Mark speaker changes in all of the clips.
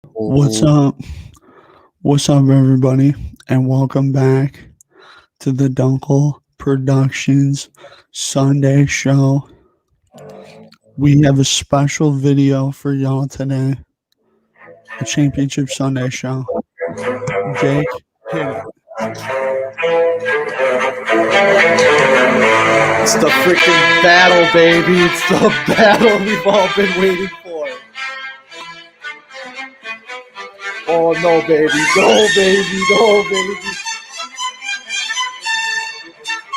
Speaker 1: What's
Speaker 2: Oh,
Speaker 1: up? What's up, everybody? And welcome back to the Duenkel Productions Sunday show. We have a special video for y'all today. A championship Sunday show. Jake, hit it.
Speaker 2: it's the freaking battle, baby. It's the battle we've all been waiting for. Oh, no, baby. No, baby. No, baby.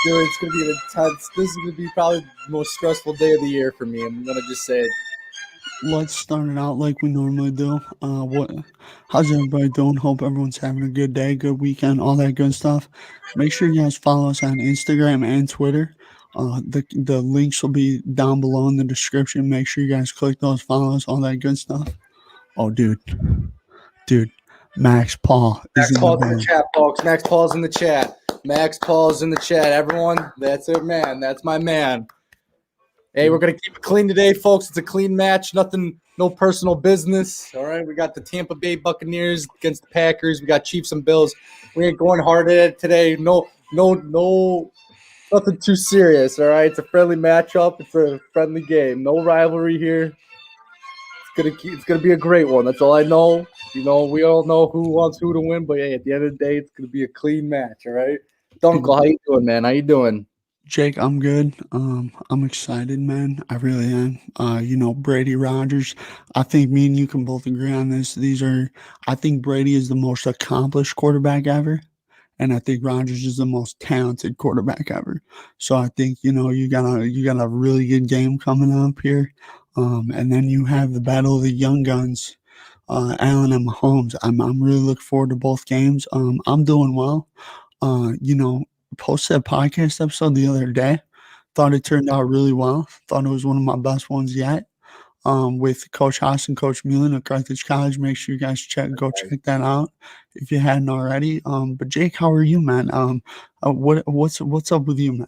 Speaker 2: Dude, it's going to be an intense. This is going to be probably the most stressful day of the year for me. I'm going to just say it.
Speaker 1: Let's start it out like we normally do. How's everybody doing? Hope everyone's having a good day, good weekend, all that good stuff. Make sure you guys follow us on Instagram and Twitter. The links will be down below in the description. Make sure you guys click those, follow us, all that good stuff. Oh, dude, Max Paul is
Speaker 2: Max
Speaker 1: in the
Speaker 2: Paul's in the
Speaker 1: building.
Speaker 2: chat, folks. Max Paul's in the chat. Max Paul's in the chat. Everyone, that's it, man. That's my man. Hey, we're going to keep it clean today, folks. It's a clean match. Nothing, no personal business. All right. We got the Tampa Bay Buccaneers against the Packers. We got Chiefs and Bills. We ain't going hard at it today. No, nothing too serious. All right. It's a friendly matchup. It's a friendly game. No rivalry here. It's gonna be a great one. That's all I know. You know, we all know who wants who to win, but hey, at the end of the day, it's gonna be a clean match. All right. Dunkel, how you doing, man? How you doing?
Speaker 1: Jake, I'm good. I'm excited, man. I really am. Brady Rogers. I think me and you can both agree on this. I think Brady is the most accomplished quarterback ever, and I think Rogers is the most talented quarterback ever. So I think you got a really good game coming up here. And then you have the battle of the young guns, Allen and Mahomes. I'm really looking forward to both games. I'm doing well. Uh, you know, Posted a podcast episode the other day. Thought it turned out really well. Thought it was one of my best ones yet. With Coach Haas and Coach Mullen at Carthage College. Make sure you guys check that out if you hadn't already. But Jake, how are you, man? What's up with you, man?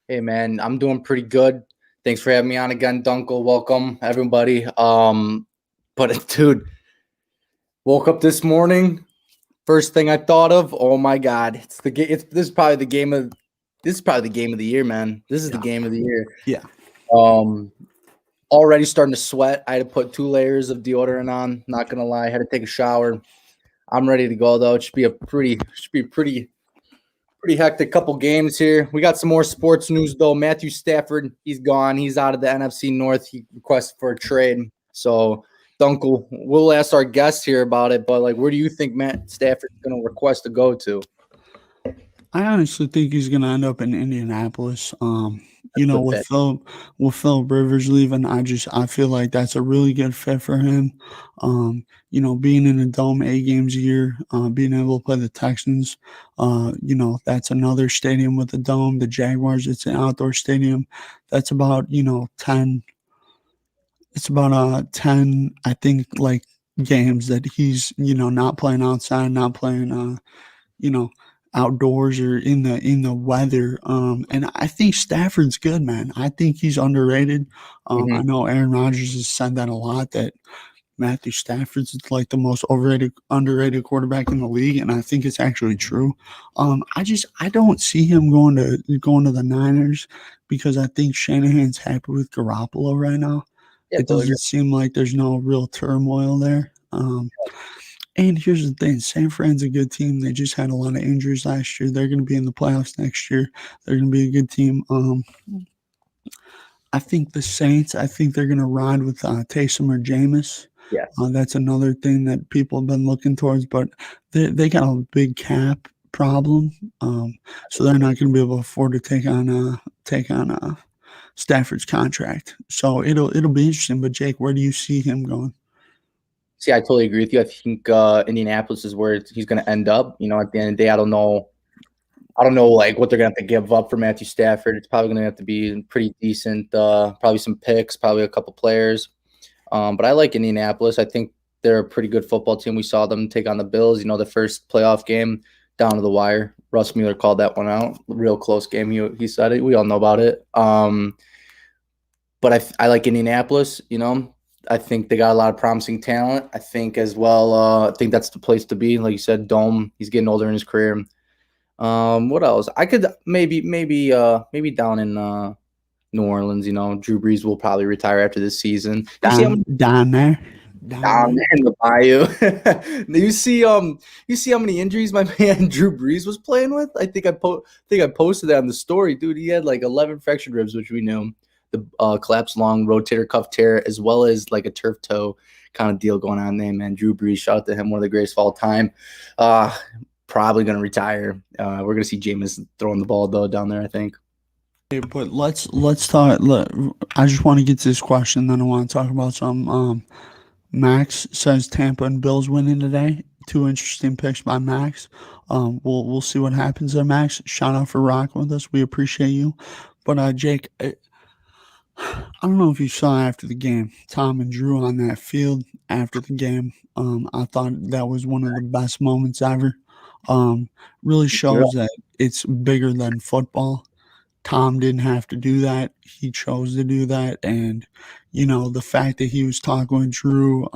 Speaker 2: Hey, man, I'm doing pretty good. Thanks for having me on again, Dunkel. Welcome, everybody. But dude, woke up this morning. First thing I thought of, oh my God, it's the game. This is probably the game of the year, man. This is the
Speaker 1: Yeah,
Speaker 2: game of the year.
Speaker 1: yeah.
Speaker 2: Um, Already starting to sweat. I had to put 2 layers of deodorant on. Not gonna lie, I had to take a shower. I'm ready to go though. It should be pretty hectic couple games here. We got some more sports news though. Matthew Stafford, he's gone. He's out of the NFC North. He requested for a trade. So, Dunkel, we'll ask our guests here about it. But like, where do you think Matt Stafford's going to request to go to?
Speaker 1: I honestly think he's gonna end up in Indianapolis.
Speaker 2: That's a good
Speaker 1: With
Speaker 2: pick.
Speaker 1: Phil Rivers leaving, I feel like that's a really good fit for him. Being in a dome 8 games a year, being able to play the Texans, that's another stadium with a dome. The Jaguars, it's an outdoor stadium. That's about 10. It's about 10, I think, like games that he's not playing outside, not playing you know, outdoors or in the weather. And I think Stafford's good, man. I think he's underrated. I
Speaker 2: Mm-hmm.
Speaker 1: know Aaron Rodgers has said that a lot, that Matthew Stafford's like the most underrated quarterback in the league, and I think it's actually true. I don't see him going to the Niners because I think Shanahan's happy with Garoppolo right now.
Speaker 2: Yeah,
Speaker 1: It
Speaker 2: totally agree.
Speaker 1: doesn't seem like there's no real turmoil there. And here's the thing, San Fran's a good team. They just had a lot of injuries last year. They're going to be in the playoffs next year. They're going to be a good team. I think the Saints, I think they're going to ride with Taysom or Jameis.
Speaker 2: Yes.
Speaker 1: That's another thing that people have been looking towards, but they got a big cap problem, so they're not going to be able to afford to take on Stafford's contract. So it'll be interesting. But Jake, where do you see him going?
Speaker 2: See, I totally agree with you. I think Indianapolis is where he's going to end up. You know, at the end of the day, I don't know. Like what they're gonna have to give up for Matthew Stafford. It's probably gonna have to be pretty decent. Probably some picks, probably a couple players. But I like Indianapolis. I think they're a pretty good football team. We saw them take on the Bills. You know, the first playoff game down to the wire. Russ Mueller called that one out. Real close game. He said it. We all know about it. But I like Indianapolis. You know, I think they got a lot of promising talent. I think as well. I think that's the place to be. Like you said, Dome. He's getting older in his career. What else? I could maybe down in New Orleans. Drew Brees will probably retire after this season. You see how
Speaker 1: Down,
Speaker 2: many
Speaker 1: down there, down
Speaker 2: down
Speaker 1: there.
Speaker 2: there in the bayou. You see how many injuries my man Drew Brees was playing with. I think I posted that on the story, dude. He had like 11 fractured ribs, which we knew. The collapsed long rotator cuff tear, as well as like a turf toe kind of deal going on there, man. Drew Brees, shout out to him, one of the greatest of all time. Uh, Probably gonna retire. We're gonna see Jameis throwing the ball though down there, I think.
Speaker 1: Okay, but let's talk. I just want to get to this question, then I want to talk about some. Max says Tampa and Bills winning today. Two interesting picks by Max. We'll see what happens there, Max. Shout out for rocking with us. We appreciate you. But Jake, I don't know if you saw after the game, Tom and Drew on that field after the game. I thought that was one of the best moments ever. Really
Speaker 2: Yeah.
Speaker 1: shows that it's bigger than football. Tom didn't have to do that. He chose to do that. And, the fact that he was talking with Drew,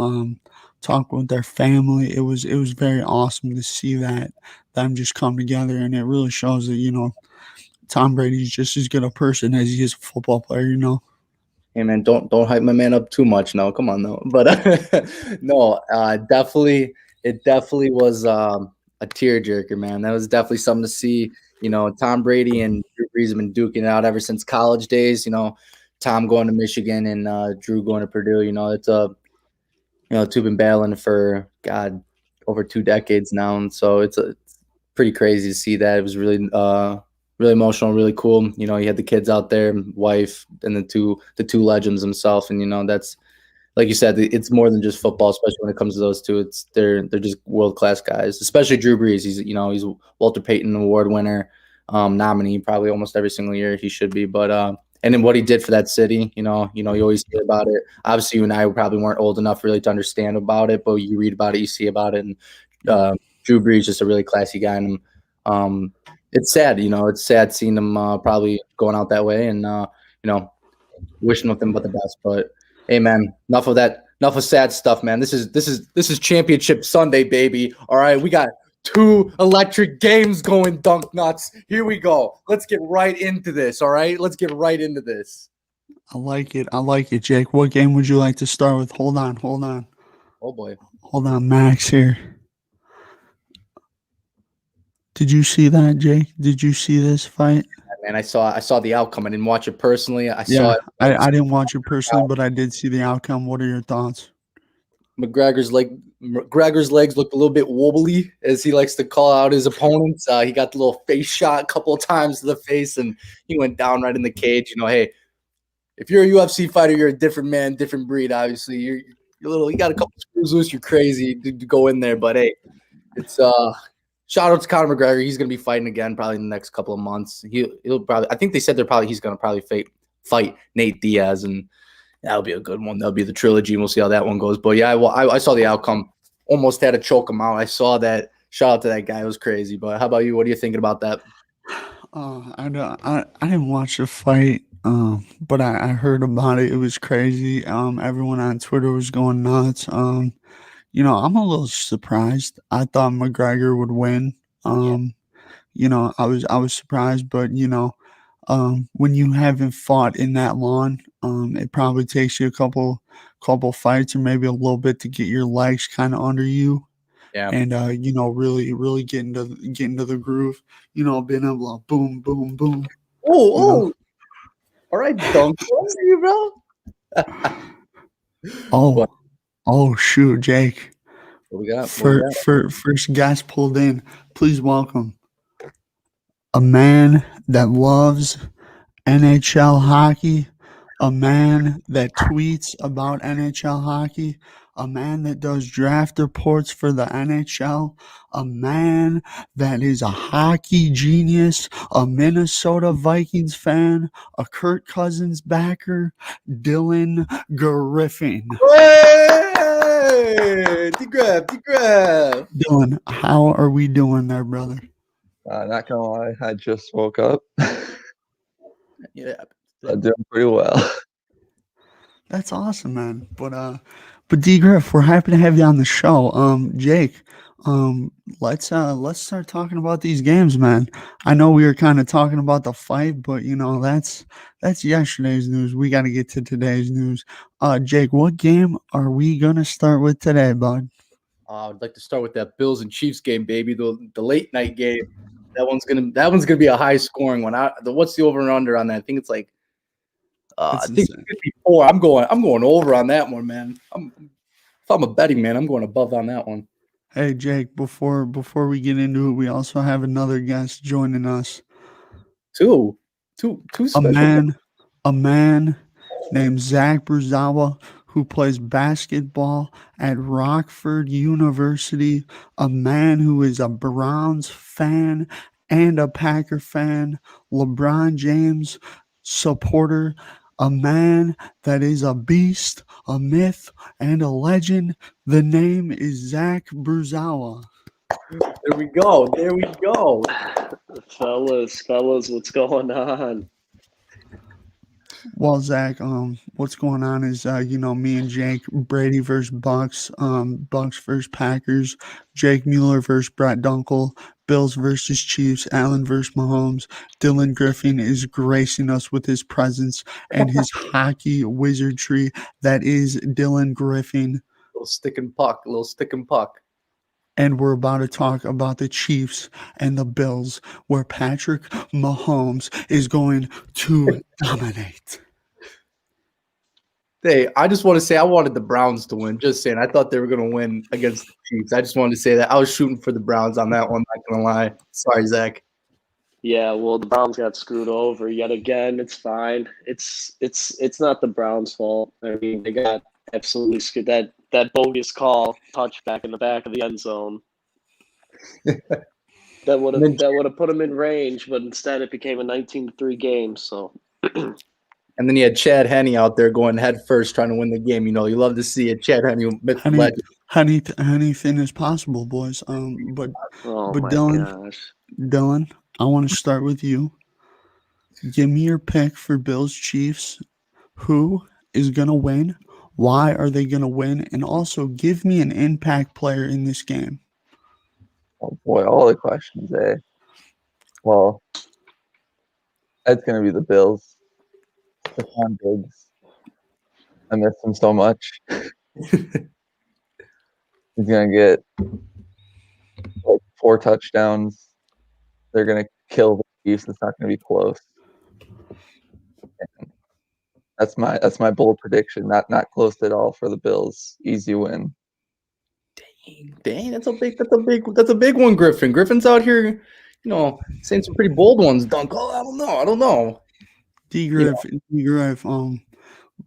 Speaker 1: talking with their family, it was very awesome to see that them just come together, and it really shows that, Tom Brady's just as good a person as he is a football player.
Speaker 2: Hey man, don't hype my man up too much now. Come on, though. But no, definitely, it definitely was a tearjerker, man. That was definitely something to see. Tom Brady and Drew Brees have been duking it out ever since college days. Tom going to Michigan and Drew going to Purdue. It's two been battling for God over 2 decades now, and so it's pretty crazy to see that. It was really emotional, really cool. You had the kids out there, wife, and the two legends themselves, and that's like you said, it's more than just football, especially when it comes to those two. They're just world class guys, especially Drew Brees. He's Walter Payton Award winner, nominee probably almost every single year he should be. But and then what he did for that city, you always hear about it. Obviously, you and I probably weren't old enough really to understand about it, but you read about it, you see about it, and Drew Brees just a really classy guy, and it's sad, it's sad seeing him probably going out that way, and wishing nothing but the best. But hey, man, enough of that. Enough of sad stuff, man. This is Championship Sunday, baby. All right, we got two electric games going, dunk nuts. Here we go. Let's get right into this. All right, let's get right into this.
Speaker 1: I like it. I like it, Jake. What game would you like to start with? Hold on.
Speaker 2: Oh boy.
Speaker 1: Hold on, Max here. Did you see that, Jake? Did you see this fight?
Speaker 2: Man, I saw the outcome. I didn't watch it personally. I saw
Speaker 1: Yeah,
Speaker 2: it.
Speaker 1: I didn't watch it personally, but I did see the outcome. What are your thoughts?
Speaker 2: McGregor's legs looked a little bit wobbly, as he likes to call out his opponents. He got the little face shot a couple of times to the face, and he went down right in the cage. Hey, if you're a UFC fighter, you're a different man, different breed. Obviously, you're you got a couple screws loose. You're crazy to go in there, but hey, it's shout out to Conor McGregor. He's gonna be fighting again probably in the next couple of months. He'll probably. I think they said he's gonna probably fight Nate Diaz, and that'll be a good one. That'll be the trilogy, and we'll see how that one goes. But yeah, I saw the outcome. Almost had to choke him out. I saw that. Shout out to that guy. It was crazy. But how about you? What are you thinking about that?
Speaker 1: I didn't watch the fight, but I heard about it. It was crazy. Everyone on Twitter was going nuts. I'm a little surprised. I thought McGregor would win. I was surprised, but when you haven't fought in that long, it probably takes you a couple fights or maybe a little bit to get your legs kind of under you,
Speaker 2: Yeah.
Speaker 1: and really get into the groove. Being able to boom, boom, boom.
Speaker 2: Oh. All right, dunk. What's you, bro?
Speaker 1: Oh, oh, shoot, Jake.
Speaker 2: What we got?
Speaker 1: First guest pulled in. Please welcome a man that loves NHL hockey, a man that tweets about NHL hockey, a man that does draft reports for the NHL, a man that is a hockey genius, a Minnesota Vikings fan, a Kirk Cousins backer, Dylan Griffin.
Speaker 2: Hey, D-Grab.
Speaker 1: Dylan, how are we doing there, brother?
Speaker 3: Not gonna lie, I just woke up.
Speaker 2: Yeah.
Speaker 3: I'm doing pretty well.
Speaker 1: That's awesome, man. But D Griff, we're happy to have you on the show. Jake, um, let's start talking about these games, man. I know we were kind of talking about the fight, but that's yesterday's news. We got to get to today's news. Jake, what game are we gonna start with today, bud?
Speaker 2: I'd like to start with that Bills and Chiefs game, baby. The late night game. That one's gonna be a high scoring one. What's the over and under on that? I think it's like
Speaker 1: It's
Speaker 2: I think
Speaker 1: insane.
Speaker 2: 54. I'm going over on that one, man. If I'm a betting man, I'm going above on that one.
Speaker 1: Hey, Jake, before we get into it, we also have another guest joining us.
Speaker 2: Two
Speaker 1: A
Speaker 2: special.
Speaker 1: man, a man named Zach Bruzawa who plays basketball at Rockford University. A man who is a Browns fan and a Packer fan. LeBron James supporter. A man that is a beast, a myth, and a legend. The name is Zach Bruzawa.
Speaker 2: There we go. There we go.
Speaker 4: Fellas, what's going on?
Speaker 1: Well, Zach, what's going on is, me and Jake, Brady versus Bucks, Bucks versus Packers, Jake Mueller versus Brett Dunkel, Bills versus Chiefs, Allen versus Mahomes. Dylan Griffin is gracing us with his presence and his hockey wizardry. That is Dylan Griffin.
Speaker 2: Little stick and puck.
Speaker 1: And we're about to talk about the Chiefs and the Bills, where Patrick Mahomes is going to dominate.
Speaker 2: Hey, I just want to say I wanted the Browns to win. Just saying, I thought they were going to win against the Chiefs. I just wanted to say that I was shooting for the Browns on that one. Not gonna lie. Sorry, Zach.
Speaker 4: Yeah, well, the Browns got screwed over yet again. It's fine. It's not the Browns' fault. I mean, they got absolutely screwed. That bogus call touchback in the back of the end zone. That would have put them in range, but instead it became a 19-3 game. So.
Speaker 2: And then you had Chad Henne out there going head first, trying to win the game. You love to see it. Chad Henne, myth legend.
Speaker 1: Anything is possible, boys. But
Speaker 4: Oh
Speaker 1: but
Speaker 4: my gosh.
Speaker 1: Dylan, I want to start with you. Give me your pick for Bills Chiefs. Who is gonna win? Why are they gonna win? And also give me an impact player in this game.
Speaker 3: Oh boy, all the questions, eh? Well, that's gonna be the Bills. Stephon Diggs. I miss him so much. He's gonna get like 4 touchdowns. They're gonna kill the Chiefs. It's not gonna be close. And that's my bold prediction. Not close at all for the Bills. Easy win.
Speaker 2: Dang, that's a big one, Griffin. Griffin's out here, saying some pretty bold ones. Dunk. Oh, I don't know.
Speaker 1: D Griff,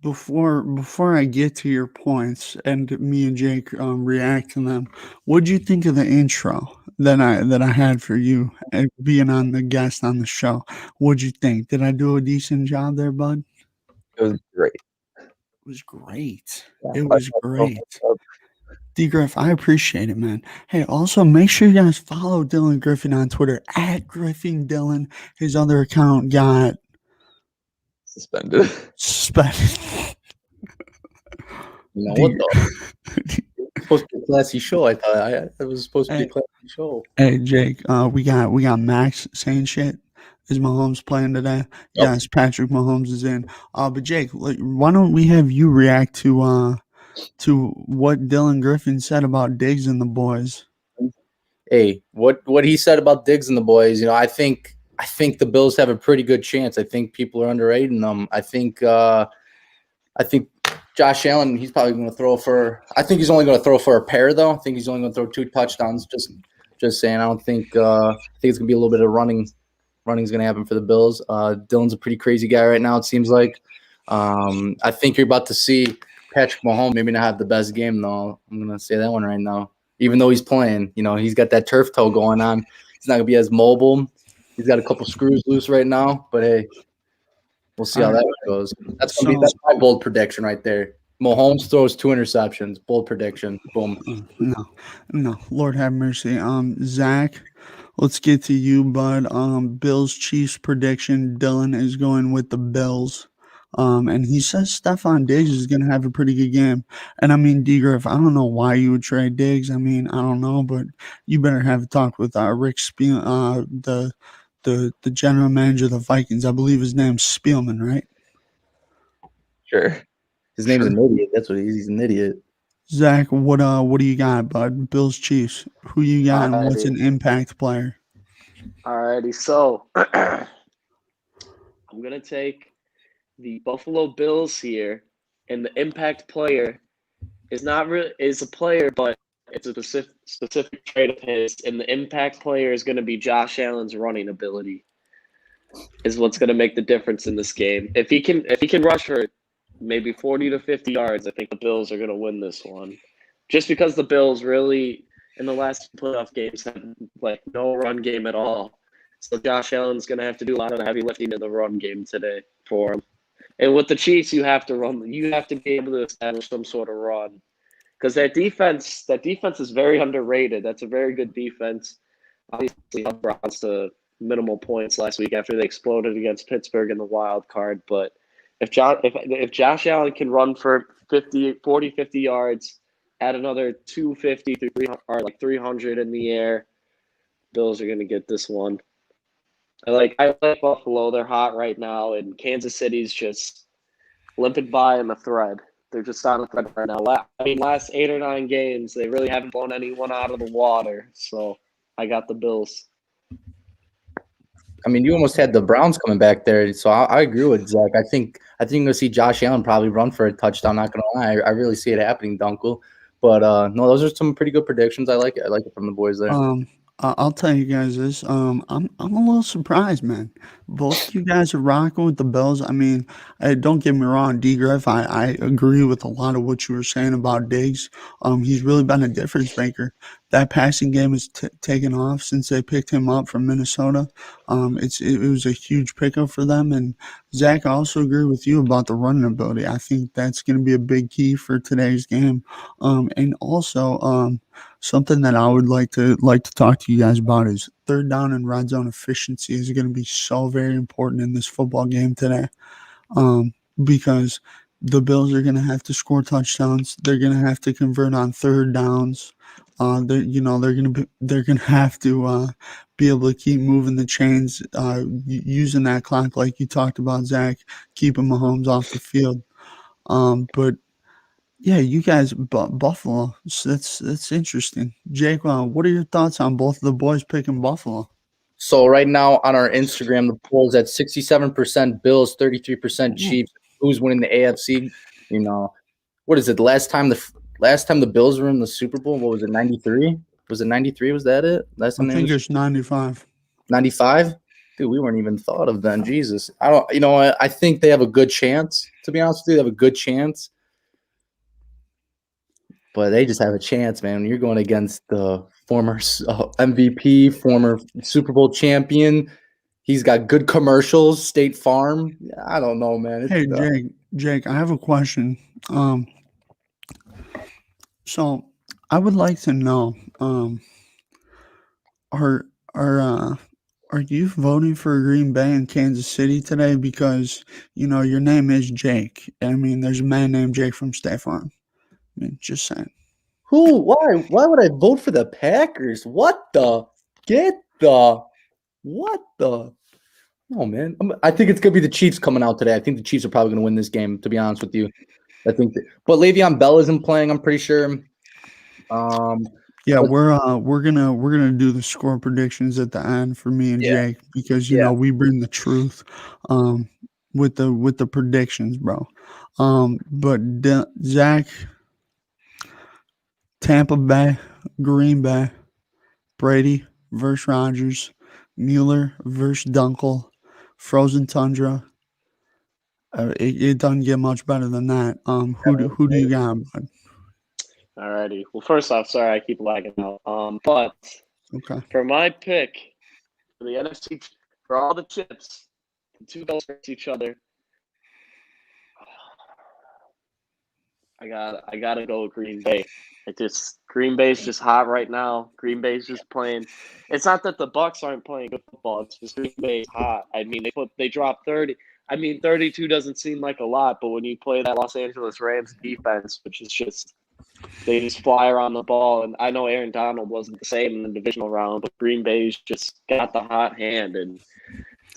Speaker 1: before I get to your points and me and Jake react to them, what'd you think of the intro that I had for you and being on the guest on the show? What'd you think? Did I do a decent job there, bud?
Speaker 3: It was great.
Speaker 1: It was great.
Speaker 3: Yeah,
Speaker 1: It was great. D Griff, I appreciate it, man. Hey, also make sure you guys follow Dylan Griffin on Twitter at Griffin Dylan. His other account got
Speaker 3: Suspended.
Speaker 2: What the? It's supposed to be a classy show. I thought it was supposed to be a classy show.
Speaker 1: Hey Jake, we got Max saying shit. Is Mahomes playing today?
Speaker 2: Yep.
Speaker 1: Yes, Patrick Mahomes is in. But Jake, why don't we have you react to what Dylan Griffin said about Diggs and the boys?
Speaker 2: Hey, what he said about Diggs and the boys, I think the Bills have a pretty good chance. I think people are underrating them. I think Josh Allen, he's probably going to throw for. I think he's only going to throw for a pair, though. I think he's only going to throw 2 touchdowns. Just saying. I don't think. I think it's going to be a little bit of running. Running's going to happen for the Bills. Dylan's a pretty crazy guy right now. It seems like. I think you're about to see Patrick Mahomes maybe not have the best game, though. I'm going to say that one right now. Even though he's playing, he's got that turf toe going on. He's not going to be as mobile. He's got a couple screws loose right now, but hey, we'll see how that goes. That's my bold prediction right there. Mahomes throws 2 interceptions. Bold prediction. Boom.
Speaker 1: No. Lord have mercy. Zach, let's get to you, bud. Bills Chiefs prediction. Dylan is going with the Bills. And he says Stephon Diggs is going to have a pretty good game. And I mean, D Griff, I don't know why you would trade Diggs. I mean, I don't know, but you better have a talk with Rick Spiel, the general manager of the Vikings. I believe his name's Spielman, right?
Speaker 3: Sure.
Speaker 2: His name's
Speaker 1: Sure.
Speaker 2: an idiot. That's what he is. He's an idiot.
Speaker 1: Zach, what do you got, bud? Bills Chiefs. Who you got and what's an impact player?
Speaker 4: Alrighty, so I'm gonna take the Buffalo Bills here, and the impact player is not really is a player, but it's a specific trait of his, and the impact player is going to be Josh Allen's running ability. Is what's going to make the difference in this game. If he can rush for maybe 40 to 50 yards, I think the Bills are going to win this one. Just because the Bills really in the last playoff games have like no run game at all. So Josh Allen's going to have to do a lot of the heavy lifting in the run game today for him. And with the Chiefs, you have to run. You have to be able to establish some sort of run because that defense is very underrated. That's a very good defense. Obviously, held Browns to minimal points last week after they exploded against Pittsburgh in the wild card. But if Josh Allen can run for 40, 50 yards, add another 250 to 300, or like 300 in the air, Bills are going to get this one. I like Buffalo. They're hot right now, and Kansas City's just limping by in the thread. They're just on the thread right now. Last 8 or 9 games, they really haven't blown anyone out of the water. So I got the Bills.
Speaker 2: I mean, you almost had the Browns coming back there, so I agree with Zach. I think you're gonna see Josh Allen probably run for a touchdown. Not gonna lie, I really see it happening, Dunkel. But no, those are some pretty good predictions. I like it. I like it from the boys there.
Speaker 1: I'll tell you guys this. I'm a little surprised, man. Both you guys are rocking with the Bills. I mean, don't get me wrong, D Griff. I agree with a lot of what you were saying about Diggs. He's really been a difference maker. That passing game has taken off since they picked him up from Minnesota. It was a huge pickup for them. And Zach, I also agree with you about the running ability. I think that's going to be a big key for today's game. And also, something that I would like to talk to you guys about is third down and red zone efficiency is going to be so very important in this football game today, because the Bills are going to have to score touchdowns. They're going to have to convert on third downs. They're going to have to be able to keep moving the chains, using that clock like you talked about, Zach, keeping Mahomes off the field. But yeah, you guys, Buffalo. So that's interesting. Jake, what are your thoughts on both of the boys picking Buffalo?
Speaker 2: So right now on our Instagram, the poll is at 67% Bills, 33% Chiefs. Who's winning the AFC? You know, what is it? Last time the Bills were in the Super Bowl, what was it? 93? Was it 93? Was that it? Last time
Speaker 1: I think it's 95.
Speaker 2: 95? Dude, we weren't even thought of then. Jesus. I don't. You know what? I think they have a good chance. To be honest with you, they have a good chance. But they just have a chance, man. When you're going against the former MVP, former Super Bowl champion. He's got good commercials, State Farm. I don't know, man.
Speaker 1: Hey, Jake, I have a question. So I would like to know, are you voting for Green Bay and Kansas City today? Because your name is Jake. I mean, there's a man named Jake from State Farm. I mean, just saying.
Speaker 2: Who? Why? Why would I vote for the Packers? What the? What the? Oh, man. I think it's going to be the Chiefs coming out today. I think the Chiefs are probably going to win this game, to be honest with you. But Le'Veon Bell isn't playing, I'm pretty sure.
Speaker 1: Yeah, we're gonna do the score predictions at the end for me and Jake because we bring the truth with the predictions, bro. But Zach, Tampa Bay, Green Bay, Brady versus Rodgers, Mueller versus Dunkel, Frozen Tundra. It doesn't get much better than that. Who do you got, bud?
Speaker 4: Alrighty. Well, first off, sorry I keep lagging out. But
Speaker 1: Okay.
Speaker 4: for my pick for the NFC, for all the chips, the two goals against each other, I gotta go with Green Bay. Green Bay's just hot right now. Green Bay's just playing. It's not that the Bucks aren't playing good football. It's just Green Bay's hot. I mean, they dropped 30. I mean, 32 doesn't seem like a lot, but when you play that Los Angeles Rams defense, which is just they just fly around the ball, and I know Aaron Donald wasn't the same in the divisional round, but Green Bay's just got the hot hand. And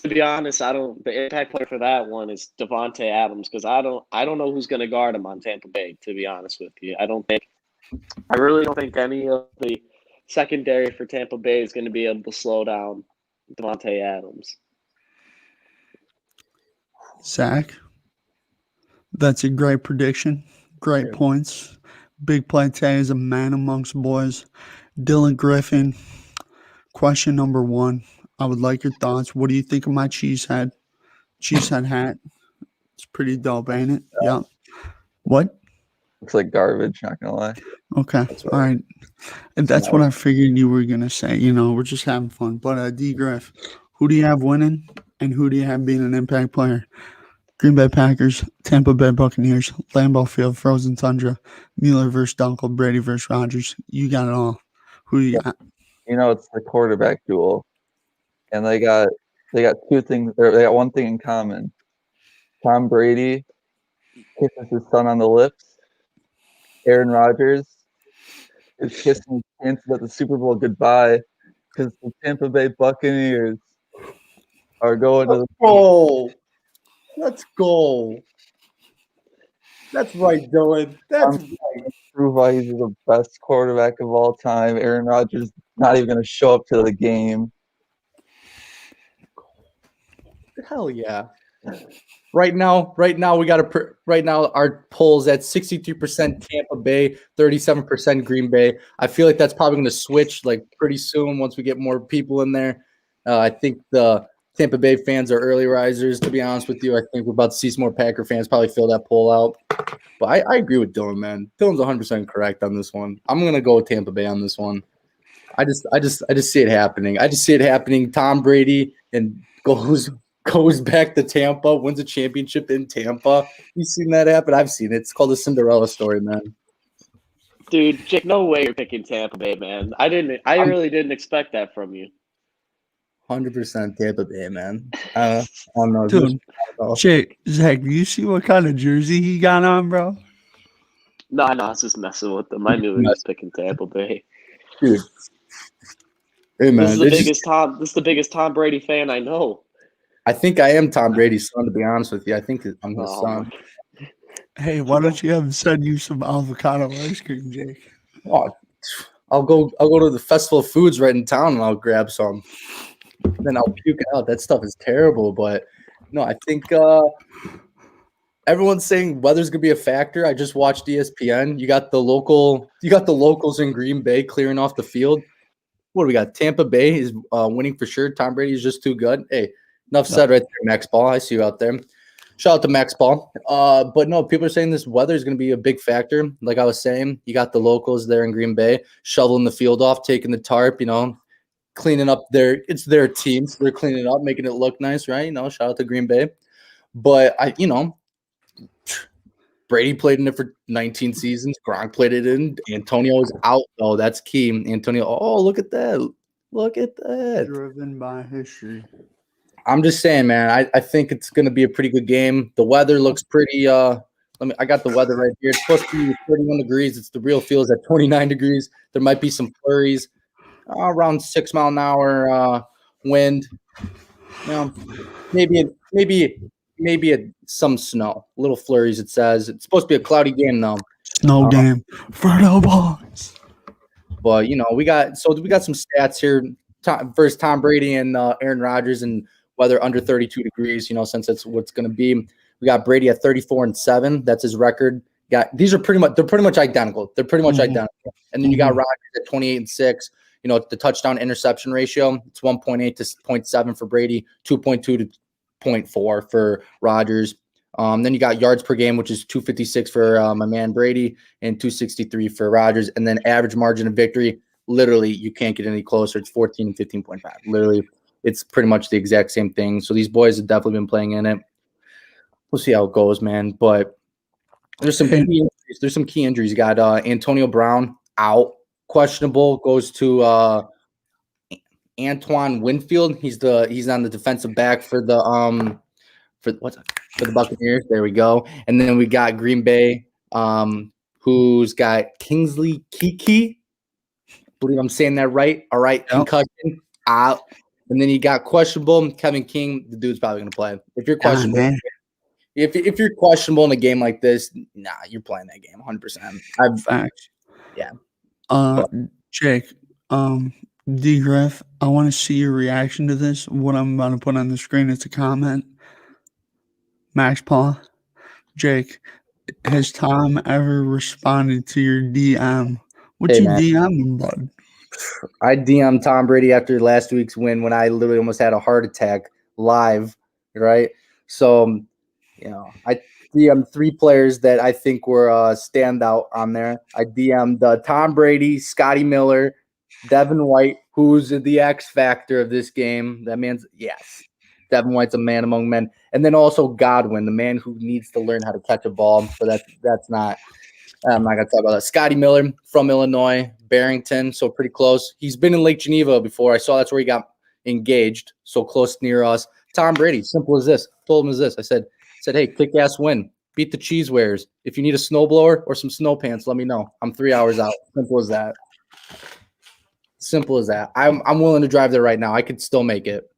Speaker 4: to be honest, the impact player for that one is Devontae Adams because I don't know who's going to guard him on Tampa Bay. To be honest with you, I really don't think any of the secondary for Tampa Bay is going to be able to slow down Devontae Adams.
Speaker 1: Zach, that's a great prediction. Great points. Big play today is a man amongst boys. Dylan Griffin, question number 1. I would like your thoughts. What do you think of my cheesehead? Cheesehead hat. It's pretty dope, ain't it? Yep. What?
Speaker 3: Looks like garbage, not gonna lie.
Speaker 1: Okay. All right. And that's what I figured you were going to say. You know, we're just having fun. But D. Griff, who do you have winning and who do you have being an impact player? Green Bay Packers, Tampa Bay Buccaneers, Lambeau Field, Frozen Tundra, Mueller versus Duenkel, Brady versus Rodgers. You got it all. Who do you got?
Speaker 3: You know, it's the quarterback duel, and they got 2 things. They got one thing in common. Tom Brady kisses his son on the lips. Aaron Rodgers is kissing his chances at the Super Bowl goodbye because the Tampa Bay Buccaneers are going to the.
Speaker 2: Oh, let's go. That's right, Dylan. That's right.
Speaker 3: Prove why he's the best quarterback of all time. Aaron Rodgers not even going to show up to the game.
Speaker 2: Hell yeah. Right now we got right now our polls at 63% Tampa Bay, 37% Green Bay. I feel like that's probably going to switch like pretty soon once we get more people in there. I think the Tampa Bay fans are early risers, to be honest with you. I think we're about to see some more Packer fans probably fill that poll out. But I agree with Dylan, man. Dylan's 100% correct on this one. I'm going to go with Tampa Bay on this one. I just see it happening. I just see it happening. Tom Brady and goes back to Tampa, wins a championship in Tampa. You seen that happen? I've seen it. It's called a Cinderella story, man.
Speaker 4: Dude, Jake, no way you're picking Tampa Bay, man. I really didn't expect that from you.
Speaker 2: 100% Tampa Bay, man. I don't know.
Speaker 1: Dude, Zach, do you see what kind of jersey he got on, bro?
Speaker 4: No, I was just messing with them. I knew he was picking Tampa Bay.
Speaker 2: Dude. Hey, man.
Speaker 4: This is the biggest Tom Brady fan I know.
Speaker 2: I think I am Tom Brady's son, to be honest with you. I think I'm his son.
Speaker 1: Hey, why don't you have him send you some avocado ice cream, Jake?
Speaker 2: Oh, I'll go to the Festival of Foods right in town and I'll grab some. Then I'll puke it out. That stuff is terrible. But no, I think everyone's saying weather's gonna be a factor. I just watched ESPN. You got the locals in Green Bay clearing off the field. What do we got? Tampa Bay is winning for sure. Tom Brady is just too good. Hey, enough said right there, Max Ball. I see you out there. Shout out to Max Ball. But no, people are saying this weather is going to be a big factor. Like I was saying, you got the locals there in Green Bay shoveling the field off, taking the tarp, cleaning up it's their team. So they're cleaning it up, making it look nice, right? Shout out to Green Bay. But Brady played in it for 19 seasons. Gronk played it in. Antonio is out, though. That's key. Antonio, look at that. Look at that.
Speaker 1: Driven by history.
Speaker 2: I'm just saying, man, I think it's going to be a pretty good game. The weather looks pretty I got the weather right here. It's supposed to be 31 degrees. It's the real feel is at 29 degrees. There might be some flurries around 6 mile an hour wind. Maybe some snow. Little flurries, it says. It's supposed to be a cloudy game, though.
Speaker 1: Snow game for the boys.
Speaker 2: But, we got some stats here. First, Tom Brady and Aaron Rodgers and weather under 32 degrees, since that's what's going to be. We got Brady at 34-7. That's his record. They're pretty much identical. Identical. And then you got Rodgers at 28-6. The touchdown interception ratio, it's 1.8 to 0.7 for Brady, 2.2 to 0.4 for Rodgers. Then you got yards per game, which is 256 for my man Brady and 263 for Rodgers. And then average margin of victory, literally, you can't get any closer. It's 14 and 15.5. Literally, it's pretty much the exact same thing. So these boys have definitely been playing in it. We'll see how it goes, man. But there's some key injuries. There's some key injuries. You got Antonio Brown out, questionable. Goes to Antoine Winfield. He's on the defensive back for the for the Buccaneers. There we go. And then we got Green Bay, who's got Kingsley Kiki. I believe I'm saying that right. All right, concussion out. And then you got questionable Kevin King. The dude's probably gonna play. If you're questionable, if you're questionable in a game like this, nah, you're playing that game 100%.
Speaker 1: Facts.
Speaker 2: Yeah.
Speaker 1: Jake, D Griff, I want to see your reaction to this. What I'm about to put on the screen is a comment. Max Paul, Jake, has Tom ever responded to your DM? What
Speaker 2: Hey,
Speaker 1: you
Speaker 2: man.
Speaker 1: DM him, bud?
Speaker 2: I DM'd Tom Brady after last week's win when I literally almost had a heart attack live, right? So, I DM'd 3 players that I think were standout on there. I DM'd Tom Brady, Scotty Miller, Devin White, who's the X factor of this game. That man's Devin White's a man among men, and then also Godwin, the man who needs to learn how to catch a ball. But that's not. I'm not gonna talk about that. Scotty Miller from Illinois, Barrington, so pretty close. He's been in Lake Geneva before. I saw that's where he got engaged, so close near us. Tom Brady, simple as this. Told him as this. I said, hey, kick ass win. Beat the cheese wares. If you need a snowblower or some snow pants, let me know. I'm 3 hours out. Simple as that. Simple as that. I'm willing to drive there right now. I could still make it.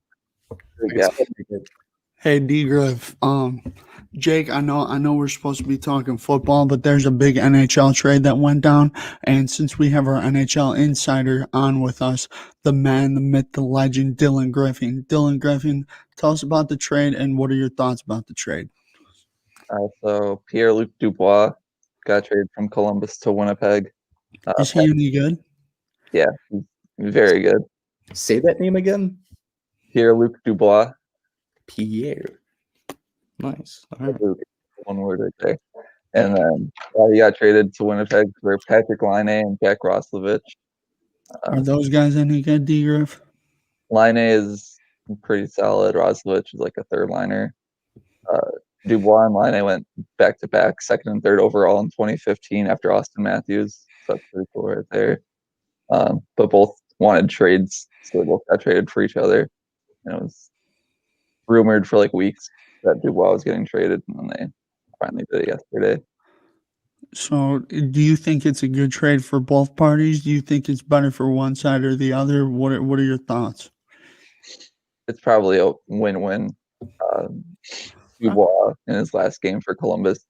Speaker 1: Hey, D Griff, Jake, I know we're supposed to be talking football, but there's a big NHL trade that went down. And since we have our NHL insider on with us, the man, the myth, the legend, Dylan Griffin. Dylan Griffin, tell us about the trade and what are your thoughts about the trade?
Speaker 3: So Pierre-Luc Dubois got traded from Columbus to Winnipeg.
Speaker 1: Is he any good?
Speaker 3: Yeah, he's very good.
Speaker 2: Say that name again.
Speaker 3: Pierre-Luc Dubois.
Speaker 2: Pierre. Nice. All right.
Speaker 3: One word right there. And then he got traded to Winnipeg for Patrick Laine and Jack Roslovic.
Speaker 1: Are those guys any good, D Griff?
Speaker 3: Laine is pretty solid. Roslovic is like a third liner. Dubois and Laine went back to back, second and third overall in 2015 after Austin Matthews. So that's pretty cool right there. But both wanted trades, so they both got traded for each other. And it was rumored for like weeks that Dubois was getting traded, and then they finally did it yesterday.
Speaker 1: So do you think it's a good trade for both parties? Do you think it's better for one side or the other? What are your thoughts?
Speaker 3: It's probably a win-win. Dubois in his last game for Columbus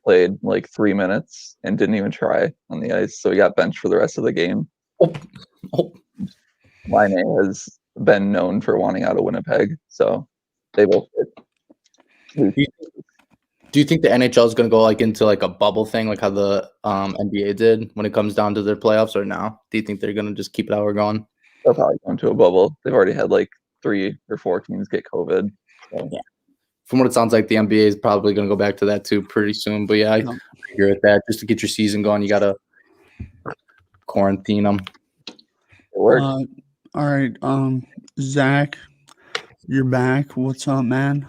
Speaker 3: played like 3 minutes and didn't even try on the ice, so he got benched for the rest of the game. Laine has been known for wanting out of Winnipeg, so they both did.
Speaker 2: Do you think the NHL is going to go like into like a bubble thing, like how the NBA did when it comes down to their playoffs, or now? Do you think they're going to just keep it how we're going?
Speaker 3: They'll probably go into a bubble. They've already had like 3 or 4 teams get COVID. So.
Speaker 2: Yeah. From what it sounds like, the NBA is probably going to go back to that too pretty soon. But yeah, I agree with that. Just to get your season going, you got to quarantine them.
Speaker 3: It works.
Speaker 1: All right, Zach, you're back. What's up, man?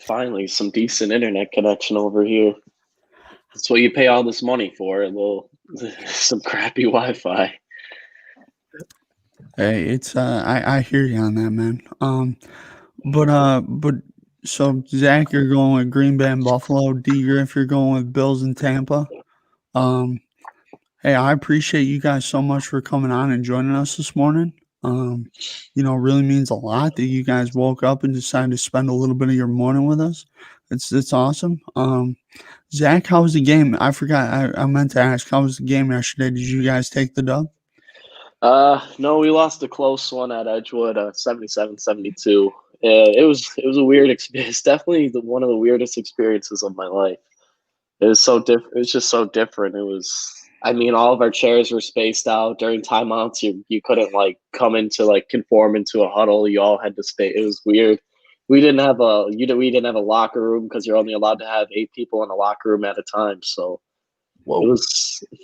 Speaker 4: Finally, some decent internet connection over here. That's what you pay all this money for. Some crappy Wi-Fi.
Speaker 1: Hey, it's I hear you on that, man. But so Zach, you're going with Green Bay and Buffalo. D Griff, you're going with Bills and Tampa. Hey, I appreciate you guys so much for coming on and joining us this morning. Really means a lot that you guys woke up and decided to spend a little bit of your morning with us. It's awesome. Zach, how was the game? I forgot. I meant to ask, how was the game yesterday? Did you guys take the dub?
Speaker 4: No, we lost a close one at Edgewood, 77-72. It was a weird experience. Definitely one of the weirdest experiences of my life. It was so different. It was just so different. All of our chairs were spaced out during timeouts. You couldn't like come into like conform into a huddle. You all had to stay. It was weird. We didn't have a locker room because you're only allowed to have 8 people in a locker room at a time. So it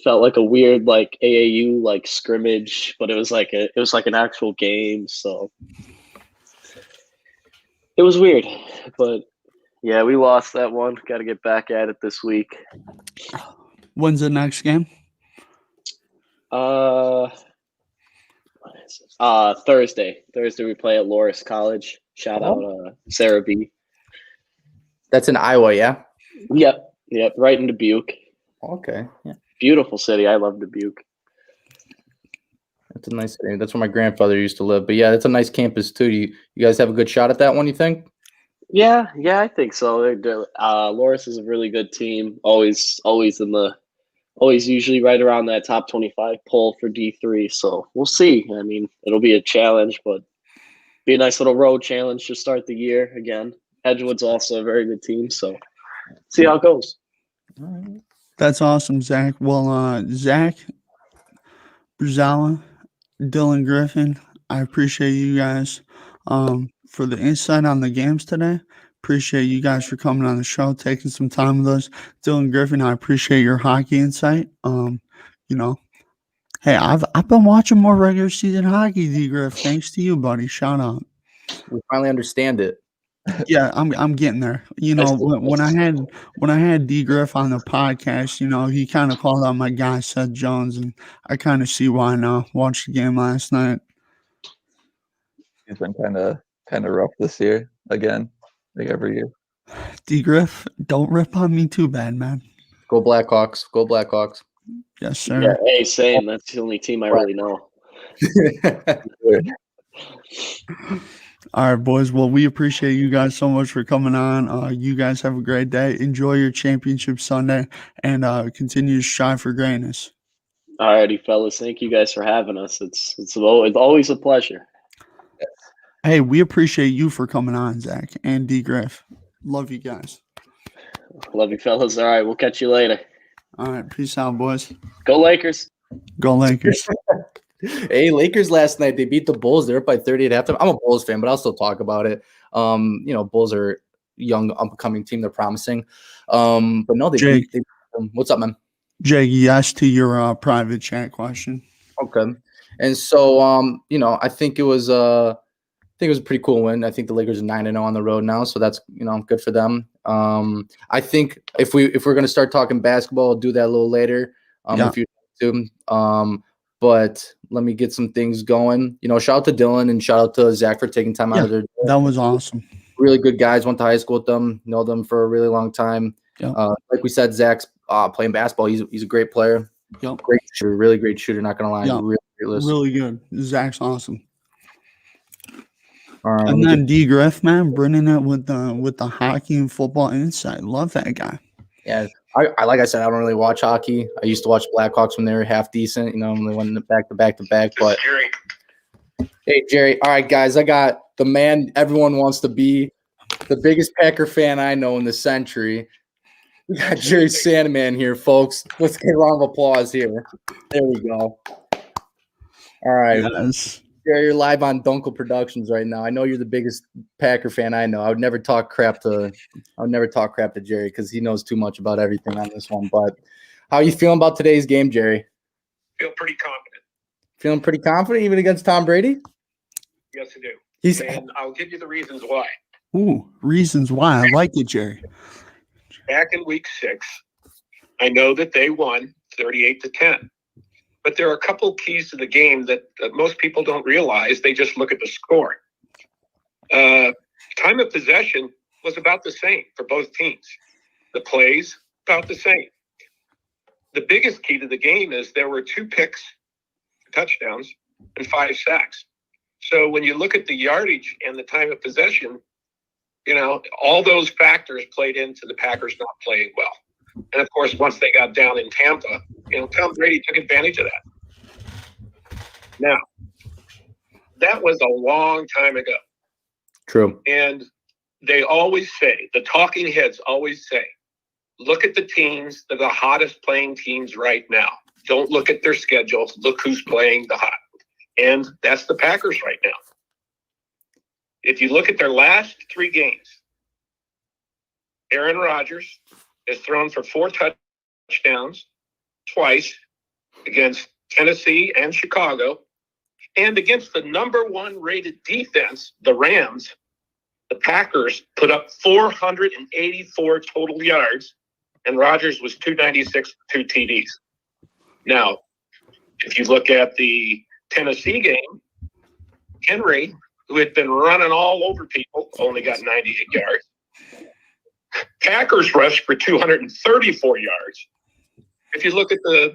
Speaker 4: felt like a weird like AAU like scrimmage, but it was like an actual game. So it was weird, but yeah, we lost that one. Got to get back at it this week.
Speaker 1: When's the next game?
Speaker 4: Thursday. Thursday we play at Loris College. Shout out Sarah B.
Speaker 2: That's in Iowa, yeah?
Speaker 4: Yep, right in Dubuque.
Speaker 2: Okay, yeah.
Speaker 4: Beautiful city. I love Dubuque.
Speaker 2: That's a nice city. That's where my grandfather used to live. But yeah, that's a nice campus too. You guys have a good shot at that one, you think?
Speaker 4: Yeah, I think so. Loris is a really good team. Always usually right around that top 25 poll for D3. So we'll see. I mean, it'll be a challenge, but be a nice little road challenge to start the year again. Edgewood's also a very good team, so see how it goes.
Speaker 2: All right.
Speaker 1: That's awesome, Zach. Well, Zach, Brzala, Dylan Griffin, I appreciate you guys for the insight on the games today. Appreciate you guys for coming on the show, taking some time with us. Dylan Griffin, I appreciate your hockey insight. You know, hey, I've been watching more regular season hockey, D Griff. Thanks to you, buddy. Shout out.
Speaker 2: We finally understand it.
Speaker 1: Yeah, I'm getting there. You know, when I had D Griff on the podcast, you know, he kind of called out my guy Seth Jones, and I kind of see why now. Watched the game last night.
Speaker 3: He's been kind of rough this year again, like every year.
Speaker 1: D Griff, don't rip on me too bad, man.
Speaker 2: Go Blackhawks. Go Blackhawks.
Speaker 1: Yes, sir.
Speaker 4: Yeah, hey, same. That's the only team I really know.
Speaker 1: All right, boys. Well, we appreciate you guys so much for coming on. You guys have a great day. Enjoy your championship Sunday and continue to strive for greatness.
Speaker 4: Alrighty, fellas. Thank you guys for having us. It's always a pleasure.
Speaker 1: Hey, we appreciate you for coming on, Zach and D Griff. Love you guys.
Speaker 4: Love you, fellas. All right, we'll catch you later.
Speaker 1: All right, peace out, boys.
Speaker 4: Go Lakers.
Speaker 1: Go Lakers.
Speaker 2: Hey, Lakers last night, they beat the Bulls. They're up by 30 at halftime. I'm a Bulls fan, but I'll still talk about it. You know, Bulls are a young, upcoming team. They're promising. But no, they
Speaker 1: Jake.
Speaker 2: beat what's up, man?
Speaker 1: Jake, yes to your private chat question.
Speaker 2: Okay. And so, you know, I think it was a pretty cool win. I think the Lakers are 9-0 on the road now, so that's, you know, good for them. I think if we're going to start talking basketball, we'll do that a little later.
Speaker 1: Yeah.
Speaker 2: If you to. But let me get some things going. You know, shout out to Dylan and shout out to Zach for taking time out of their day.
Speaker 1: That was awesome.
Speaker 2: Really good guys. Went to high school with them. Know them for a really long time.
Speaker 1: Yep.
Speaker 2: Like we said, Zach's playing basketball. He's a great player.
Speaker 1: Yep.
Speaker 2: Great shooter. Really great shooter. Not gonna lie.
Speaker 1: Yep.
Speaker 2: Really
Speaker 1: good. Zach's awesome.
Speaker 2: All right,
Speaker 1: And then D Griff, man, bringing it with the hockey and football insight. Love that guy.
Speaker 2: Yeah. I like I said, I don't really watch hockey. I used to watch Blackhawks when they were half decent, you know, when they went back to back. But hey, Jerry. All right, guys, I got the man everyone wants to be, the biggest Packer fan I know in the century. We got Jerry Sandman here, folks. Let's get a round of applause here. There we go. All right.
Speaker 1: Yes.
Speaker 2: Jerry, you're live on Duenkel Productions right now. I know you're the biggest Packer fan I know. I would never talk crap to Jerry because he knows too much about everything on this one. But how are you feeling about today's game, Jerry?
Speaker 5: Feel pretty confident.
Speaker 2: Feeling pretty confident even against Tom Brady?
Speaker 5: Yes, I do. And I'll give you the reasons why.
Speaker 1: Ooh, reasons why. I like it, Jerry.
Speaker 5: Back in week 6, I know that they won 38-10. But there are a couple keys to the game that most people don't realize. They just look at the score. Time of possession was about the same for both teams. The plays, about the same. The biggest key to the game is there were 2 picks, touchdowns, and 5 sacks. So when you look at the yardage and the time of possession, you know, all those factors played into the Packers not playing well. And, of course, once they got down in Tampa, you know, Tom Brady took advantage of that. Now, that was a long time ago.
Speaker 2: True.
Speaker 5: And they always say, the talking heads always say, look at the teams that are the hottest playing teams right now. Don't look at their schedule. Look who's playing the hot. And that's the Packers right now. If you look at their last 3 games, Aaron Rodgers has thrown for 4 touchdowns twice against Tennessee and Chicago, and against the number 1 rated defense, the Rams. The Packers put up 484 total yards, and Rodgers was 296 for 2 TDs. Now, if you look at the Tennessee game, Henry who had been running all over people, only got 98 yards. Packers rushed for 234 yards. If you look at the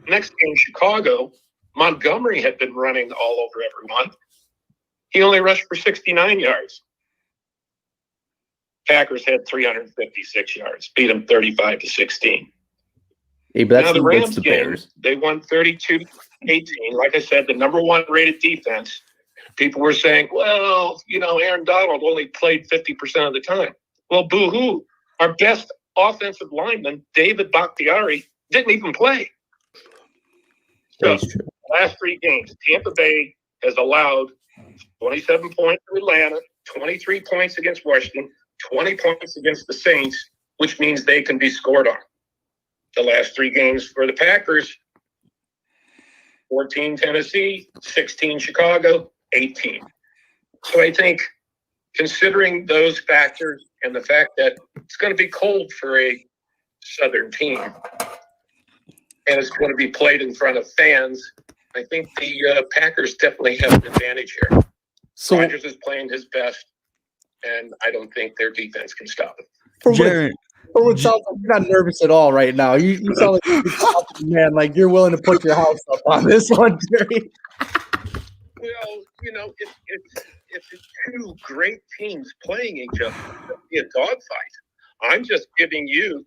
Speaker 5: next game, Chicago, Montgomery had been running all over everyone. He only rushed for 69 yards. Packers had 356 yards, beat them 35-16.
Speaker 2: Hey, but that's
Speaker 5: Now the Rams
Speaker 2: the
Speaker 5: game,
Speaker 2: Bears.
Speaker 5: they won 32-18. Like I said, the number one rated defense. People were saying, well, Aaron Donald only played 50% of the time. Well, boo-hoo. Our best offensive lineman, David Bakhtiari, didn't even play. So,
Speaker 2: That's true.
Speaker 5: last three games, Tampa Bay has allowed 27 points to Atlanta, 23 points against Washington, 20 points against the Saints, which means they can be scored on. The last three games for the Packers, 14 Tennessee, 16 Chicago, 18. So I think considering those factors and the fact that it's going to be cold for a Southern team and it's going to be played in front of fans, I think the Packers definitely have an advantage here.
Speaker 2: So
Speaker 5: Rodgers is playing his best, and I don't think their defense can stop him.
Speaker 1: Jared,
Speaker 2: it sounds like you're not nervous at all right now. You sound like you're confident, man, like you're willing to put your house up on this one, Jerry.
Speaker 5: Well, it's two great teams playing each other. It'll be a dogfight. I'm just giving you,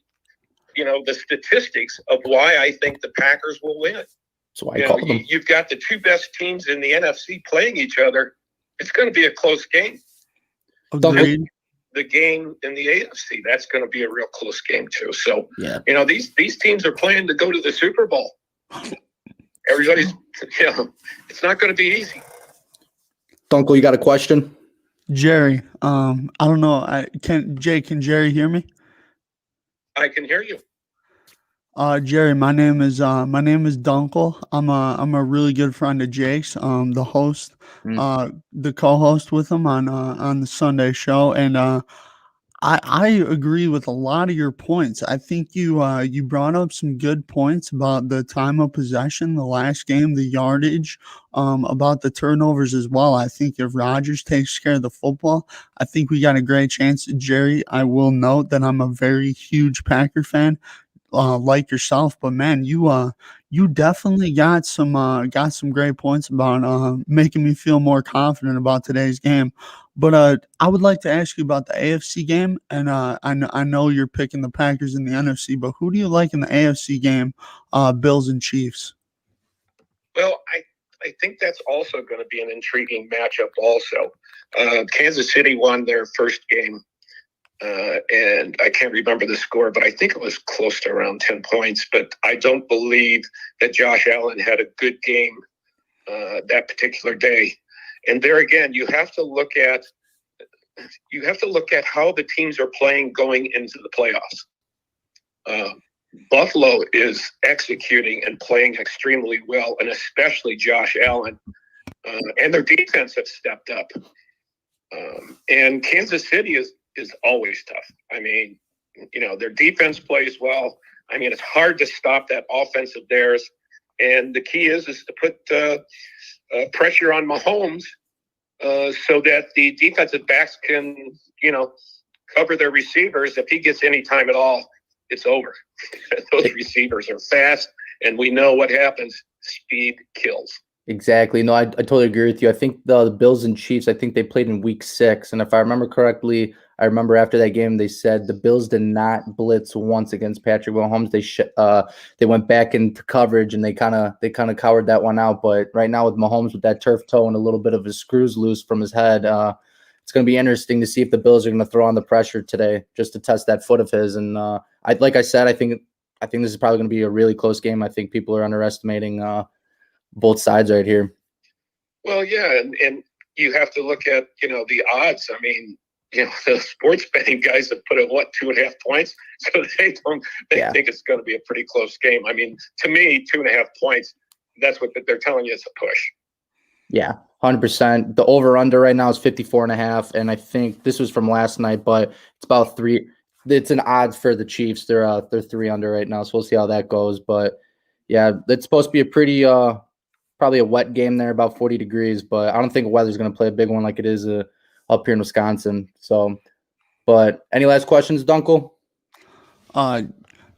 Speaker 5: the statistics of why I think the Packers will win.
Speaker 2: That's why I call them.
Speaker 5: You've got the two best teams in the NFC playing each other. It's going to be a close game.
Speaker 1: agreed.
Speaker 5: The game in the AFC, that's going to be a real close game too. So,
Speaker 2: Yeah.
Speaker 5: These teams are playing to go to the Super Bowl. Everybody's, it's not going to be easy.
Speaker 2: Duenkel, you got a question?
Speaker 1: Jerry, I don't know. Can Jerry hear me?
Speaker 5: I can hear you.
Speaker 1: Jerry, my name is Duenkel. I'm a really good friend of Jake's, the host, the co-host with him on the Sunday show, and I agree with a lot of your points. I think you brought up some good points about the time of possession, the last game, the yardage, about the turnovers as well. I think if Rodgers takes care of the football, I think we got a great chance. Jerry, I will note that I'm a very huge Packer fan. Like yourself, but man, you definitely got some great points about making me feel more confident about today's game. But I would like to ask you about the AFC game, and I know you're picking the Packers in the NFC, but who do you like in the AFC game, Bills and Chiefs?
Speaker 5: Well, I think that's also going to be an intriguing matchup also. Kansas City won their first game. And I can't remember the score, but I think it was close to around 10 points. But I don't believe that Josh Allen had a good game that particular day. And there again, you have to look at how the teams are playing going into the playoffs. Buffalo is executing and playing extremely well, and especially Josh Allen. And their defense have stepped up. And Kansas City is always tough. I mean, their defense plays well. I mean, it's hard to stop that offense of theirs. And the key is to put pressure on Mahomes so that the defensive backs can, cover their receivers. If he gets any time at all, it's over. Those receivers are fast, and we know what happens. Speed kills.
Speaker 2: Exactly. No, I totally agree with you. I think the Bills and Chiefs, I think they played in week 6. And if I remember correctly, I remember after that game, they said the Bills did not blitz once against Patrick Mahomes. They went back into coverage and they kind of cowered that one out. But right now with Mahomes with that turf toe and a little bit of his screws loose from his head, it's going to be interesting to see if the Bills are going to throw on the pressure today just to test that foot of his. And like I said, I think this is probably going to be a really close game. I think people are underestimating both sides right here.
Speaker 5: Well, yeah, and you have to look at the odds. I mean, the sports betting guys have put in 2.5 points, so they think it's going to be a pretty close game. I mean, to me, 2.5 points, that's what they're telling you, it's a push.
Speaker 2: Yeah, 100%. The over/under right now is 54.5, and I think this was from last night, but it's about 3. It's an odds for the Chiefs. They're 3 under right now, so we'll see how that goes. But yeah, it's supposed to be a pretty probably a wet game there, about 40 degrees. But I don't think weather's going to play a big one like it is up here in Wisconsin. So, but any last questions, Dunkel?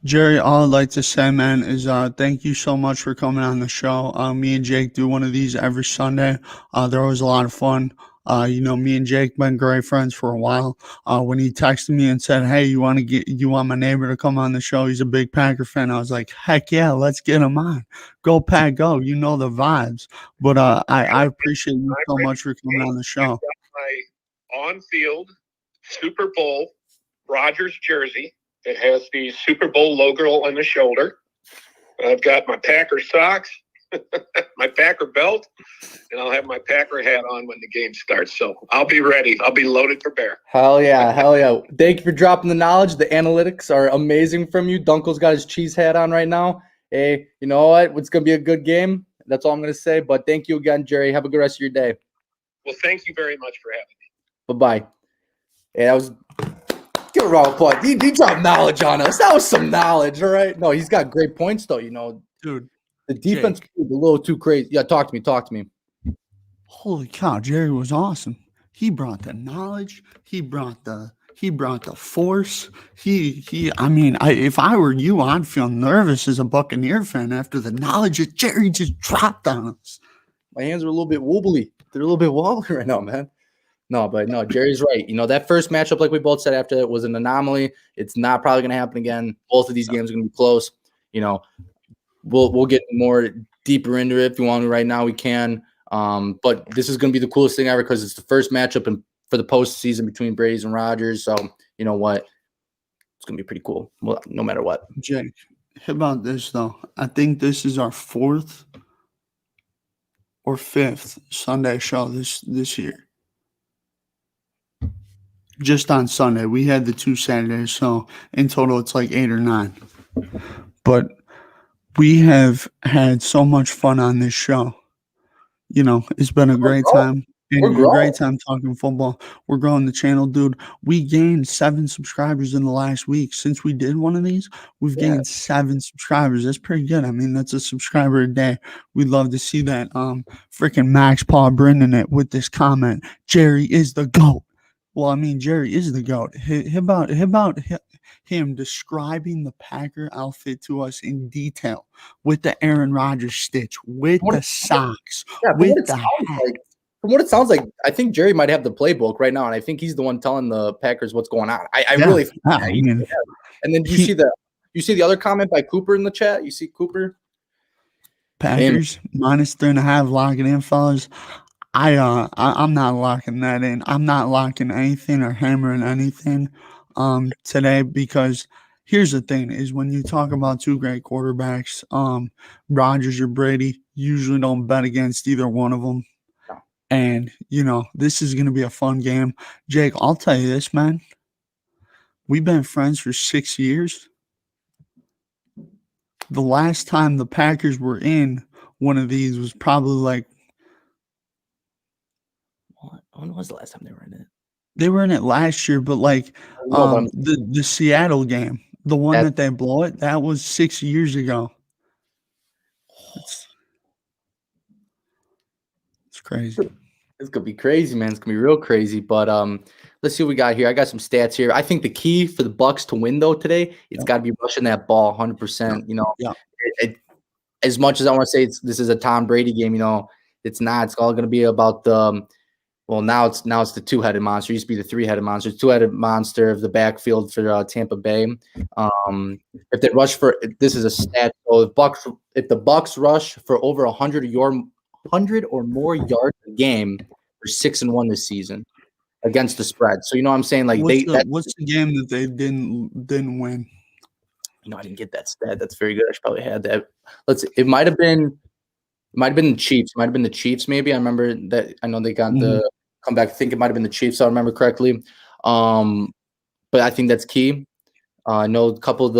Speaker 1: Jerry, all I'd like to say, man, is thank you so much for coming on the show. Me and Jake do one of these every Sunday. They're always a lot of fun. Me and Jake been great friends for a while. When he texted me and said, "Hey, you want my neighbor to come on the show? He's a big Packer fan." I was like, "Heck yeah, let's get him on. Go Pack, go! You know the vibes." But I appreciate you so much for coming on the show.
Speaker 5: My on-field Super Bowl Rodgers jersey. It has the Super Bowl logo on the shoulder. I've got my Packer socks, my Packer belt, and I'll have my Packer hat on when the game starts. So I'll be ready. I'll be loaded for bear.
Speaker 2: Hell yeah. Hell yeah. Thank you for dropping the knowledge. The analytics are amazing from you. Dunkel's got his cheese hat on right now. Hey, you know what? It's going to be a good game. That's all I'm going to say. But thank you again, Jerry. Have a good rest of your day.
Speaker 5: Well, thank you very much for having me.
Speaker 2: Bye-bye. Yeah, that was – give a round of applause. He dropped knowledge on us. That was some knowledge, all right? No, he's got great points, though,
Speaker 1: Dude.
Speaker 2: The defense was a little too crazy. Yeah, talk to me.
Speaker 1: Holy cow, Jerry was awesome. He brought the knowledge. He brought the force. If I were you, I'd feel nervous as a Buccaneer fan after the knowledge that Jerry just dropped on us.
Speaker 2: My hands are a little bit wobbly. They're a little bit wobbly right now, man. No, Jerry's right. That first matchup, like we both said after that, was an anomaly. It's not probably going to happen again. Both of these games are going to be close. We'll get more deeper into it if you want to right now. We can. But this is going to be the coolest thing ever because it's the first matchup for the postseason between Brady's and Rodgers. So you know what? It's going to be pretty cool. Well, no matter what.
Speaker 1: Jake, how about this though? I think this is our fourth or fifth Sunday show this year. Just on Sunday. We had the 2 Saturdays, so in total it's like 8 or 9. But we have had so much fun on this show. It's been a great time. And a great time talking football. We're growing the channel, dude. We gained 7 subscribers in the last week. Since we did one of these, we've gained 7 subscribers. That's pretty good. I mean, that's a subscriber a day. We'd love to see that. Freaking Max Paul Brendan it with this comment. Jerry is the GOAT. Well, I mean, Jerry is the GOAT. How about him describing the Packer outfit to us in detail with the Aaron Rodgers stitch, with the socks, with the hat.
Speaker 2: From what it sounds like, I think Jerry might have the playbook right now, and I think he's the one telling the Packers what's going on. I really think that. And then you see the other comment by Cooper in the chat? You see Cooper?
Speaker 1: Packers minus 3.5, lock it in, fellas. I'm not locking that in. I'm not locking anything or hammering anything today because here's the thing is when you talk about 2 great quarterbacks, Rodgers or Brady, usually don't bet against either one of them. And, this is going to be a fun game. Jake, I'll tell you this, man. We've been friends for 6 years. The last time the Packers were in one of these was probably like,
Speaker 2: when was the last time they were in it?
Speaker 1: They were in it last year, but like the Seattle game, the one that they blow it, that was 6 years ago. It's crazy.
Speaker 2: It's gonna be crazy, man. It's gonna be real crazy. But let's see what we got here. I got some stats here. I think the key for the Bucs to win though today, it's got to be rushing that ball 100%. As much as I want to say this is a Tom Brady game, it's not. It's all gonna be about the. Well, now it's the 2-headed monster. It used to be the 3-headed monster. 2-headed monster of the backfield for Tampa Bay. If they rush for this is a stat. So if the Bucs rush for over 100 or more yards a game, they're 6-1 this season against the spread. So you know what I'm saying? Like
Speaker 1: what's the game that they didn't win?
Speaker 2: I didn't get that stat. That's very good. I should probably had that. It might have been the Chiefs. It might have been the Chiefs, maybe. I remember that. I know they got the comeback. I think it might have been the Chiefs, so I remember correctly. But I think that's key. I know a couple of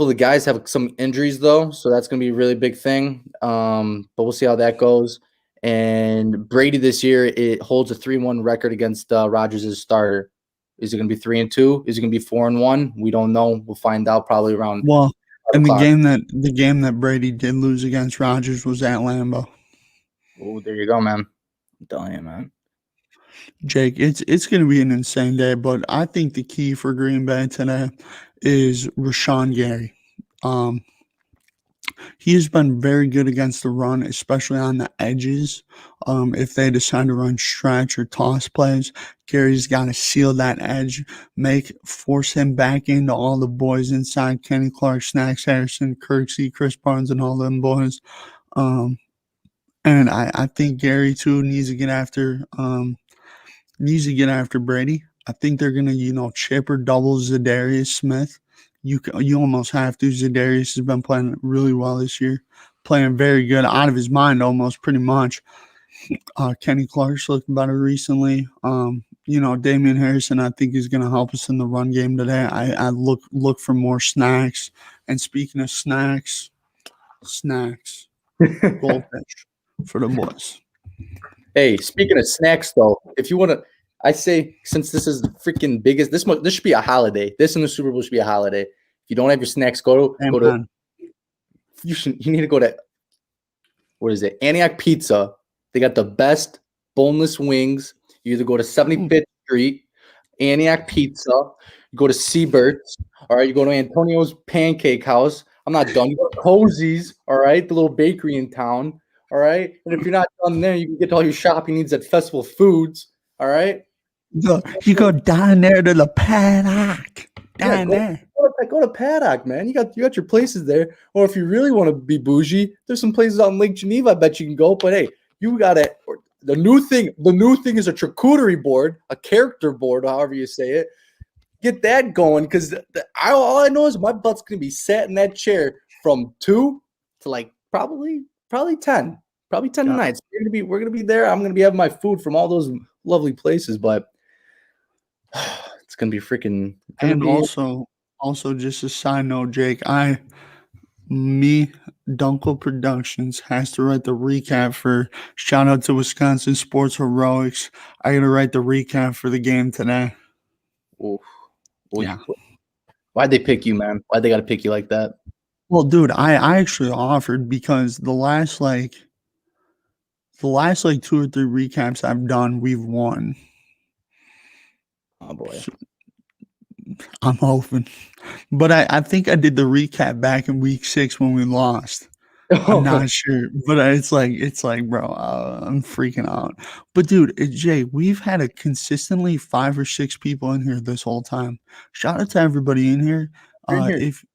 Speaker 2: the guys have some injuries though, so that's going to be a really big thing. But we'll see how that goes. And Brady this year, it holds a 3-1 record against Rodgers as starter. Is it going to be 3-2? Is it going to be 4-1? We don't know. We'll find out probably around.
Speaker 1: Well, And
Speaker 2: o'clock.
Speaker 1: the game that Brady did lose against Rodgers was at Lambeau.
Speaker 2: Oh, there you go, man. I'm telling you, man.
Speaker 1: Jake, it's going to be an insane day, but I think the key for Green Bay today is Rashawn Gary. He has been very good against the run, especially on the edges. If they decide to run stretch or toss plays, Gary's got to seal that edge, force him back into all the boys inside, Kenny Clark, Snacks Harrison, Kirksey, Chris Barnes, and all them boys. And I think Gary too needs to get after Brady. I think they're gonna, chip or double Zadarius Smith. You almost have to. Zadarius has been playing really well this year, playing very good, out of his mind almost, pretty much. Kenny Clark's looked better recently. Damian Harrison, I think, is going to help us in the run game today. I look for more snacks. And speaking of snacks, goldfish for the boys.
Speaker 2: Hey, speaking of snacks, though, if you want to, I say since this is the freaking biggest, this should be a holiday. This and the Super Bowl should be a holiday. If you don't have your snacks, go to. You need to go to. What is it? Antioch Pizza. They got the best boneless wings. You either go to 75th Street, Antioch Pizza. You go to Siebert's. All right, you go to Antonio's Pancake House. I'm not done. You go to Cozy's. All right, the little bakery in town. All right, and if you're not done there, you can get all your shopping needs at Festival Foods. All right.
Speaker 1: You go down there to the paddock.
Speaker 2: Go to Paddock, man. You got your places there. Or if you really want to be bougie, there's some places on Lake Geneva I bet you can go. But hey, you got it. The new thing is a charcuterie board, a character board, however you say it. Get that going, because all I know is my butt's gonna be sat in that chair from 2 to like probably 10. Probably 10 nights. We're gonna be there. I'm gonna be having my food from all those lovely places, but it's gonna be freaking.
Speaker 1: And also, just a side note, Jake, Duenkel Productions has to write the recap for. Shout out to Wisconsin Sports Heroics. I got to write the recap for the game today.
Speaker 2: Oof.
Speaker 1: Yeah.
Speaker 2: Why'd they pick you, man? Why'd they got to pick you like that?
Speaker 1: Well, dude, I actually offered because the last 2 or 3 recaps I've done, we've won.
Speaker 2: Oh boy.
Speaker 1: So, I'm hoping. But I think I did the recap back in week 6 when we lost. I'm not sure. But it's like, bro, I'm freaking out. But dude, Jay, we've had a consistently 5 or 6 people in here this whole time. Shout out to everybody in here. If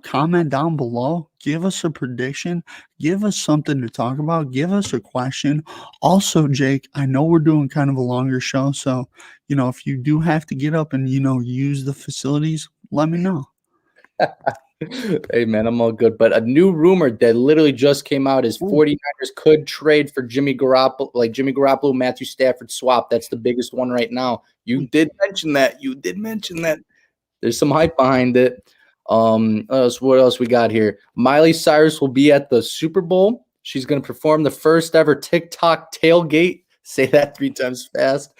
Speaker 1: comment down below, give us a prediction, give us something to talk about, give us a question. Also, Jake, I know we're doing kind of a longer show, so if you do have to get up and use the facilities, let me know.
Speaker 2: Hey man, I'm all good. But a new rumor that literally just came out is 49ers could trade for Jimmy Garoppolo, Matthew Stafford swap. That's the biggest one right now. You did mention that. There's some hype behind it. What else we got here? Miley Cyrus will be at the Super Bowl. She's going to perform the first ever TikTok tailgate. Say that 3 times fast.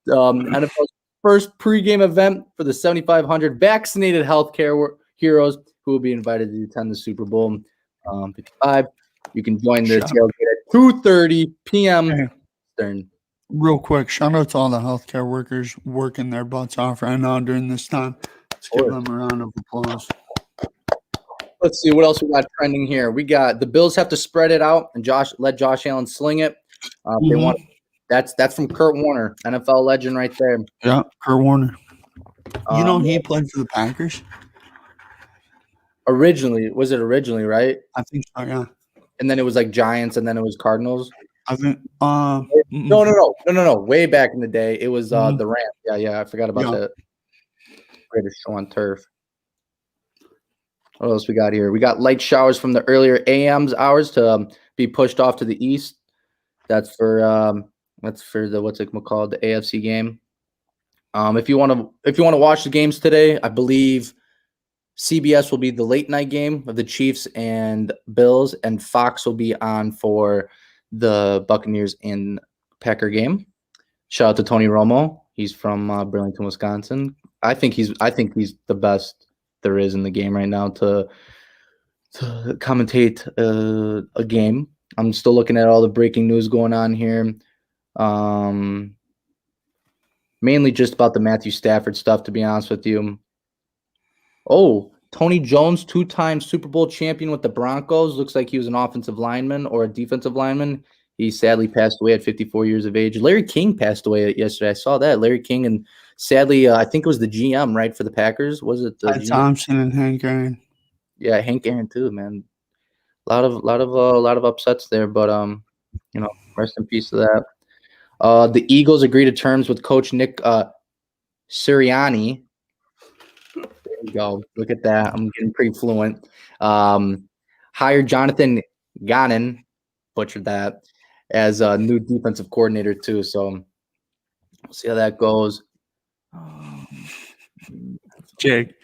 Speaker 2: NFL's first pregame event for the 7,500 vaccinated healthcare heroes who will be invited to attend the Super Bowl 55. You can join the tailgate at 2:30 p.m. Eastern.
Speaker 1: Real quick, shout out to all the healthcare workers working their butts off right now during this time. Let's give them a round of applause.
Speaker 2: Let's see what else we got trending here. We got the Bills have to spread it out and let Josh Allen sling it. They want that's from Kurt Warner, NFL legend right there.
Speaker 1: Yeah, Kurt Warner. He played for the Packers.
Speaker 2: Originally, right?
Speaker 1: I think so, yeah.
Speaker 2: And then it was like Giants, and then it was Cardinals.
Speaker 1: I think.
Speaker 2: No. Way back in the day, it was the Rams. Yeah. I forgot about that. Greatest show on turf. What else we got here? We got light showers from the earlier hours to be pushed off to the east. That's for the what's it called, the AFC game. If you want to watch the games today, I believe CBS will be the late night game of the Chiefs and Bills, and Fox will be on for the Buccaneers and Packer game. Shout out to Tony Romo. He's from Burlington, Wisconsin. I think he's the best there is in the game right now to to commentate a game. I'm still looking at all the breaking news going on here. Mainly just about the Matthew Stafford stuff, to be honest with you. Oh, Tony Jones, 2-time Super Bowl champion with the Broncos. Looks like he was an offensive lineman or a defensive lineman. He sadly passed away at 54 years of age. Larry King passed away yesterday. I saw that. Larry King, and sadly, I think it was the GM, right, for the Packers. Was it the
Speaker 1: Ty
Speaker 2: GM?
Speaker 1: Thompson and Hank Aaron.
Speaker 2: Yeah, Hank Aaron too, man. A lot of upsets there, but rest in peace to that. The Eagles agree to terms with Coach Nick Sirianni. There you go. Look at that. I'm getting pretty fluent. Hired Jonathan Gannon, butchered that, as a new defensive coordinator too. So we'll see how that goes.
Speaker 1: Jake.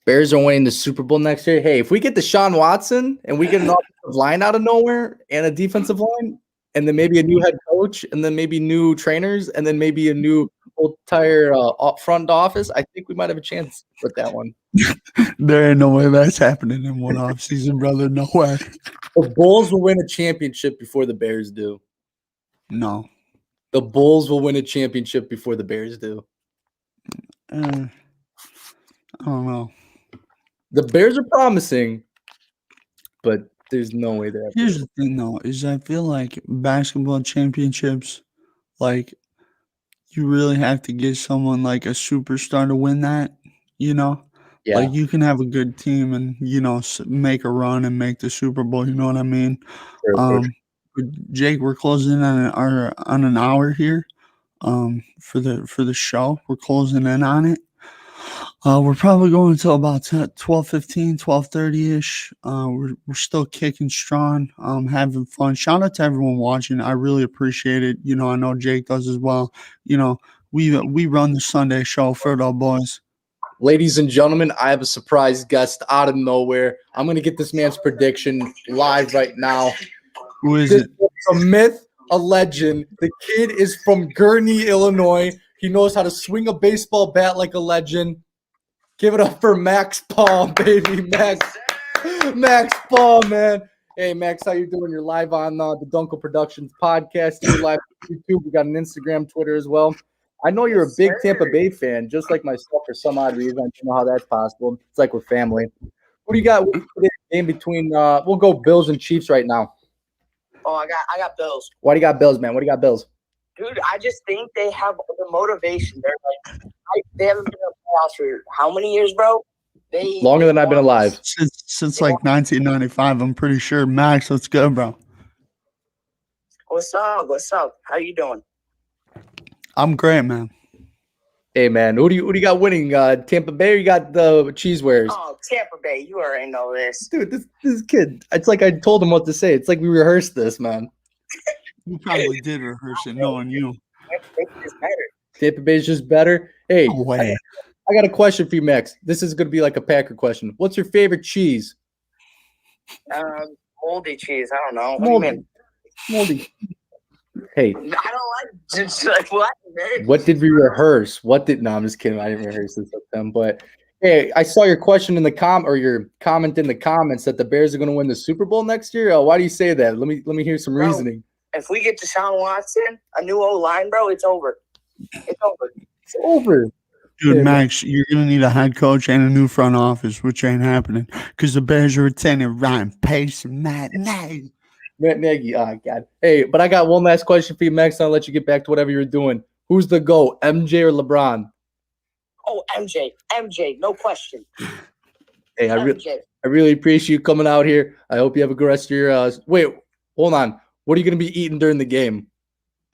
Speaker 2: Bears are winning the Super Bowl next year. Hey, if we get Deshaun Watson and we get an offensive line out of nowhere and a defensive line, and then maybe a new head coach, and then maybe new trainers, and then maybe a new entire front office, I think we might have a chance with that one.
Speaker 1: There ain't no way that's happening in one offseason, brother. No way.
Speaker 2: The Bulls will win a championship before the Bears do.
Speaker 1: No.
Speaker 2: The Bulls will win a championship before the Bears do.
Speaker 1: I don't know.
Speaker 2: The Bears are promising, but there's no way that.
Speaker 1: Here's the thing, though, is I feel like basketball championships, like, you really have to get someone like a superstar to win that, you know?
Speaker 2: Yeah.
Speaker 1: Like, you can have a good team and, make a run and make the Super Bowl, you know what I mean?
Speaker 2: Sure.
Speaker 1: But Jake, we're closing in on an hour here for the show. We're closing in on it. We're probably going until about 12:15, 12:30-ish. We're still kicking strong, having fun. Shout out to everyone watching. I really appreciate it. I know Jake does as well. We run the Sunday show for the boys.
Speaker 2: Ladies and gentlemen, I have a surprise guest out of nowhere. I'm going to get this man's prediction live right now.
Speaker 1: Who is it?
Speaker 2: A myth, a legend. The kid is from Gurnee, Illinois. He knows how to swing a baseball bat like a legend. Give it up for Max Paul, baby. Max Paul, man. Hey, Max, how you doing? You're live on the Duenkel Productions podcast. You're live on YouTube. We got an Instagram, Twitter as well. I know you're a big Tampa Bay fan, just like myself for some odd reason. I don't know how that's possible. It's like we're family. What do you got in between? We'll go Bills and Chiefs right now.
Speaker 6: Oh, I got Bills.
Speaker 2: Why do you got Bills, man? What do you got Bills?
Speaker 6: Dude, I just think they have the motivation. They're like, they haven't been in the playoffs for how many years, bro?
Speaker 2: Longer than I've been alive.
Speaker 1: Since like 1995, I'm pretty sure. Max, let's go, bro.
Speaker 6: What's up? How you doing?
Speaker 1: I'm great, man.
Speaker 2: Hey, man, who do you got winning? Tampa Bay or you got the Cheese Wares?
Speaker 6: Oh, Tampa Bay. You already know this.
Speaker 2: Dude, this kid, it's like I told him what to say. It's like we rehearsed this, man.
Speaker 1: You probably did rehearse it, knowing you.
Speaker 2: Tampa Bay's just better. Hey,
Speaker 1: No way.
Speaker 2: I got a question for you, Max. This is going to be like a Packer question. What's your favorite cheese?
Speaker 6: Moldy cheese. I don't know. What do you mean?
Speaker 2: Moldy. Hey.
Speaker 6: I don't like just like what?
Speaker 2: What did we rehearse? No, I'm just kidding. I didn't rehearse this with them. But hey, I saw your question in the your comment in the comments that the Bears are going to win the Super Bowl next year. Why do you say that? Let me hear some reasoning.
Speaker 6: If we get Deshaun Watson, a new O-line, bro, it's over. It's over.
Speaker 2: It's over.
Speaker 1: Dude,
Speaker 2: Yeah,
Speaker 1: Max, you're going to need a head coach and a new front office, which ain't happening because the Bears are retaining Ryan Pace and Matt Nagy.
Speaker 2: Matt Nagy. Oh, God. Hey, but I got one last question for you, Max. I'll let you get back to whatever you're doing. Who's the GOAT, MJ or LeBron?
Speaker 6: Oh, MJ, no question.
Speaker 2: Hey, I really appreciate you coming out here. I hope you have a good rest of your wait, hold on. What are you going to be eating during the game?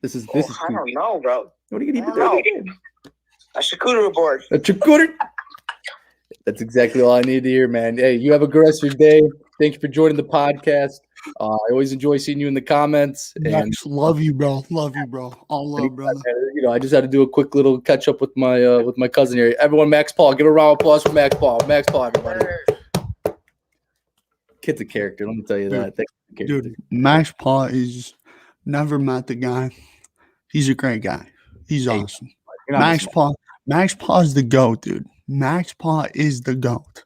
Speaker 2: This is
Speaker 6: I don't know, bro.
Speaker 2: What are you going to eat during the game?
Speaker 6: A charcuterie board.
Speaker 2: A charcuterie? That's exactly all I need to hear, man. Hey, you have a good rest of your day. Thank you for joining the podcast. I always enjoy seeing you in the comments. And
Speaker 1: Max, love you, bro. Love you, bro. All love, brother.
Speaker 2: I just had to do a quick little catch up with my cousin here. Everyone, Max Paul. Give a round of applause for Max Paul. Max Paul, everybody. Kid's a character. Let me tell you that.
Speaker 1: Dude, Max Paul is never met the guy. He's a great guy. He's awesome. Max Paul is the GOAT, dude. Max Paul is the GOAT.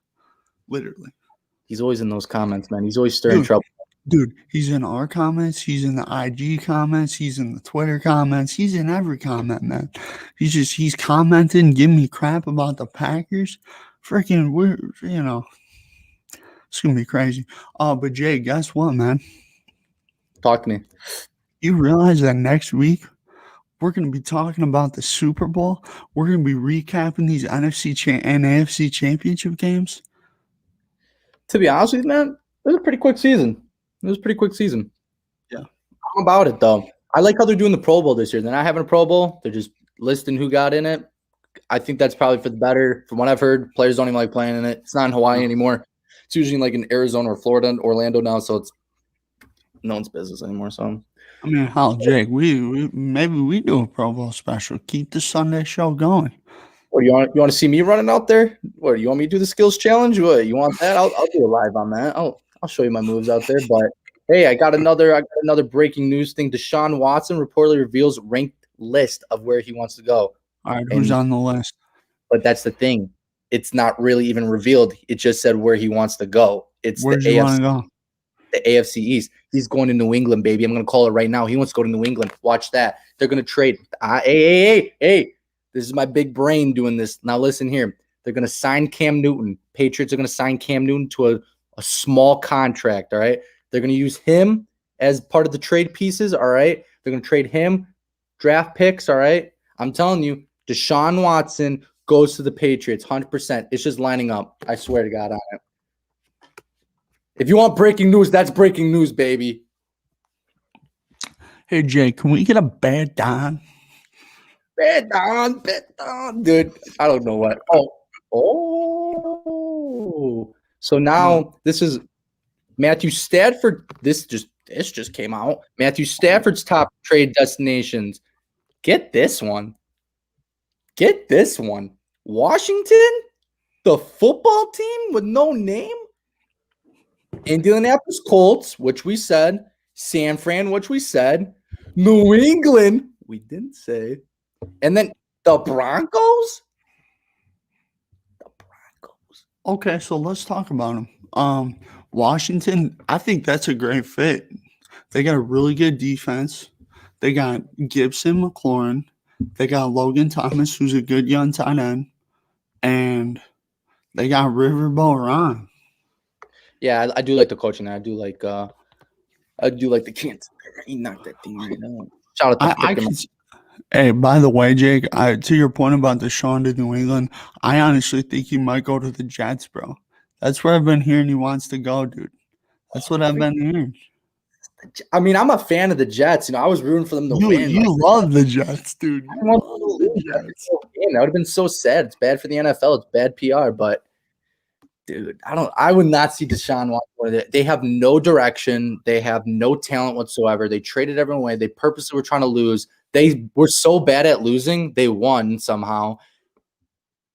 Speaker 1: Literally.
Speaker 2: He's always in those comments, man. He's always stirring
Speaker 1: Dude,
Speaker 2: trouble.
Speaker 1: Dude, he's in our comments. He's in the IG comments. He's in the Twitter comments. He's in every comment, man. He's commenting, giving me crap about the Packers. Freaking, it's gonna be crazy. But Jay, guess what, man?
Speaker 2: Talk to me.
Speaker 1: You realize that next week we're gonna be talking about the Super Bowl. We're gonna be recapping these NFC and AFC championship games.
Speaker 2: To be honest with you, man, it was a pretty quick season.
Speaker 1: Yeah.
Speaker 2: I'm about it, though. I like how they're doing the Pro Bowl this year. They're not having a Pro Bowl. They're just listing who got in it. I think that's probably for the better. From what I've heard, players don't even like playing in it. It's not in Hawaii anymore. It's usually like in Arizona or Florida and Orlando now, so it's no one's business anymore. So,
Speaker 1: I mean, hell, Jake, we maybe we do a Pro Bowl special. Keep the Sunday show going.
Speaker 2: what you want to see me running out there? What, you want me to do the skills challenge? What, you want that? I'll do a live on that. I'll show you my moves out there. But hey, I got another breaking news thing. Deshaun Watson reportedly reveals ranked list of where he wants to go.
Speaker 1: All right, who's on the list?
Speaker 2: But that's the thing. It's not really even revealed. It just said where he wants to go. It's
Speaker 1: Where do you want to go?
Speaker 2: The AFC East. He's going to New England, baby. I'm going to call it right now. He wants to go to New England. Watch that. They're going to trade. Hey. This is my big brain doing this. Now listen here. They're going to sign Cam Newton. Patriots are going to sign Cam Newton to a small contract, all right? They're going to use him as part of the trade pieces, all right? They're going to trade him, draft picks, all right? I'm telling you, Deshaun Watson goes to the Patriots, 100%. It's just lining up. I swear to God on it. If you want breaking news, that's breaking news, baby.
Speaker 1: Hey, Jay, can we get a bad Don?
Speaker 2: Bet on, dude. I don't know what. Oh. So now this is Matthew Stafford. This just came out. Matthew Stafford's top trade destinations. Get this one. Washington, the football team with no name. Indianapolis Colts, which we said. San Fran, which we said. New England, we didn't say. And then the Broncos?
Speaker 1: Okay, so let's talk about them. Washington, I think that's a great fit. They got a really good defense. They got Gibson, McLaurin. They got Logan Thomas, who's a good young tight end. And they got Riverboat Ron.
Speaker 2: Yeah, I do like the coaching there. I do like the Kansas. He knocked that thing right now. Shout out to
Speaker 1: Hey, by the way, Jake, to your point about Deshaun to New England, I honestly think he might go to the Jets, bro. That's where I've been hearing he wants to go, dude. That's what I've been hearing.
Speaker 2: I mean, I'm a fan of the Jets. You know, I was rooting for them to win.
Speaker 1: You love the Jets, dude.
Speaker 2: That would have been so sad. It's bad for the NFL. It's bad PR. But dude, I would not see Deshaun Watson. They have no direction. They have no talent whatsoever. They traded everyone away. They purposely were trying to lose. They were so bad at losing, they won somehow.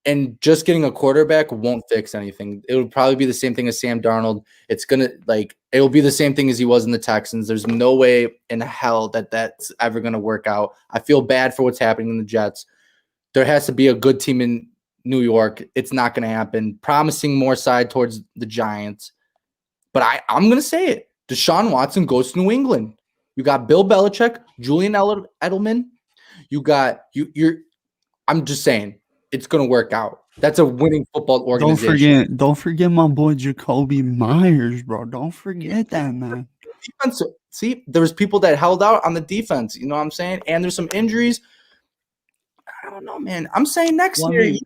Speaker 2: And just getting a quarterback won't fix anything. It would probably be the same thing as Sam Darnold. It'll be the same thing as he was in the Texans. There's no way in hell that that's ever going to work out. I feel bad for what's happening in the Jets. There has to be a good team in New York. It's not going to happen. Promising more side towards the Giants. But I'm going to say it. Deshaun Watson goes to New England. You got Bill Belichick, Julian Edelman. I'm just saying, it's going to work out. That's a winning football organization.
Speaker 1: Don't forget my boy Jacoby Myers, bro. Don't forget that, man.
Speaker 2: Defense. See, there was people that held out on the defense. You know what I'm saying? And there's some injuries. I don't know, man. I'm saying next year.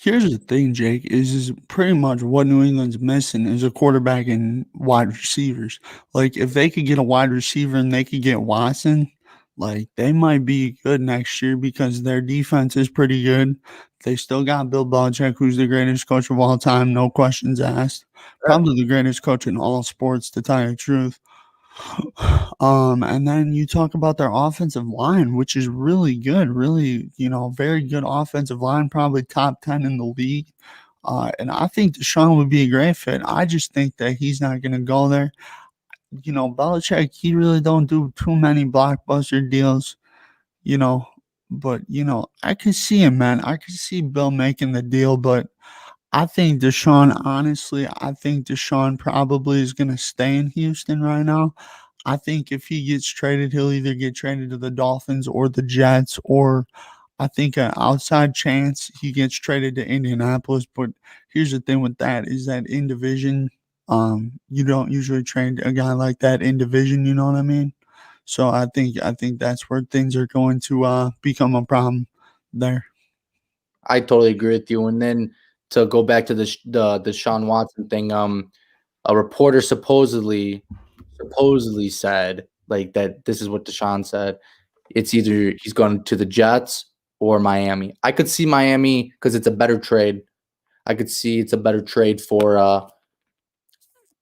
Speaker 1: Here's the thing, Jake, is pretty much what New England's missing is a quarterback and wide receivers. Like, if they could get a wide receiver and they could get Watson, like, they might be good next year because their defense is pretty good. They still got Bill Belichick, who's the greatest coach of all time, no questions asked. Probably the greatest coach in all sports, to tell you the truth. And then you talk about their offensive line, which is really good, really, very good offensive line, probably top 10 in the league. And I think Deshaun would be a great fit. I just think that he's not going to go there. Belichick, he really don't do too many blockbuster deals, but, I could see him, man. I could see Bill making the deal, but I think Deshaun, honestly, I think Deshaun probably is going to stay in Houston right now. I think if he gets traded, he'll either get traded to the Dolphins or the Jets, or I think an outside chance he gets traded to Indianapolis. But here's the thing with that is that in division, you don't usually trade a guy like that in division. You know what I mean? So I think that's where things are going to become a problem there.
Speaker 2: I totally agree with you. And then to go back to the Deshaun Watson thing, a reporter supposedly said like that. This is what Deshaun said. It's either he's going to the Jets or Miami. I could see Miami because it's a better trade. I could see it's a better trade for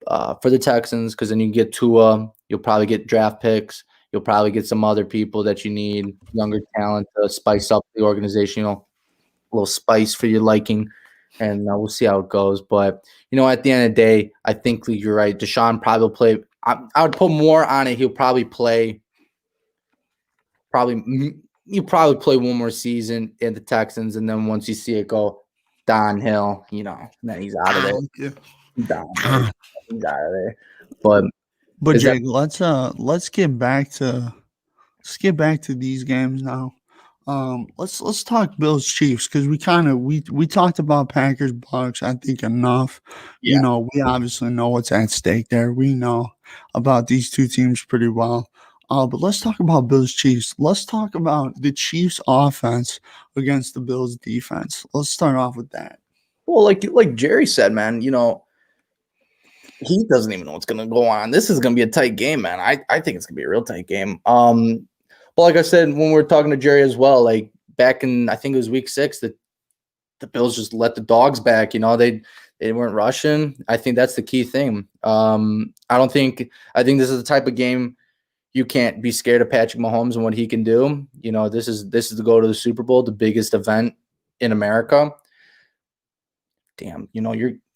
Speaker 2: the Texans because then you get Tua. You'll probably get draft picks. You'll probably get some other people that you need, younger talent to spice up the organization. A little spice for your liking, and we'll see how it goes. But at the end of the day, I think you're right. Deshaun probably will play. I would put more on it. He'll probably play. You probably play one more season in the Texans, and then once you see it go downhill, then he's out of there. He's out of there. But
Speaker 1: Jake, let's get back to these games now. Let's talk Bills Chiefs because we talked about Packers Bucks. I think enough.
Speaker 2: Yeah.
Speaker 1: We obviously know what's at stake there. We know about these two teams pretty well. But let's talk about Bills Chiefs. Let's talk about the Chiefs offense against the Bills defense. Let's start off with that.
Speaker 2: Well, like Jerry said, man, he doesn't even know what's going to go on. This is going to be a tight game, man. I think it's going to be a real tight game. But like I said, when we were talking to Jerry as well, like back in, I think it was week 6, the Bills just let the dogs back. They weren't rushing. I think that's the key thing. I think this is the type of game you can't be scared of Patrick Mahomes and what he can do. This is to go to the Super Bowl, the biggest event in America. Damn,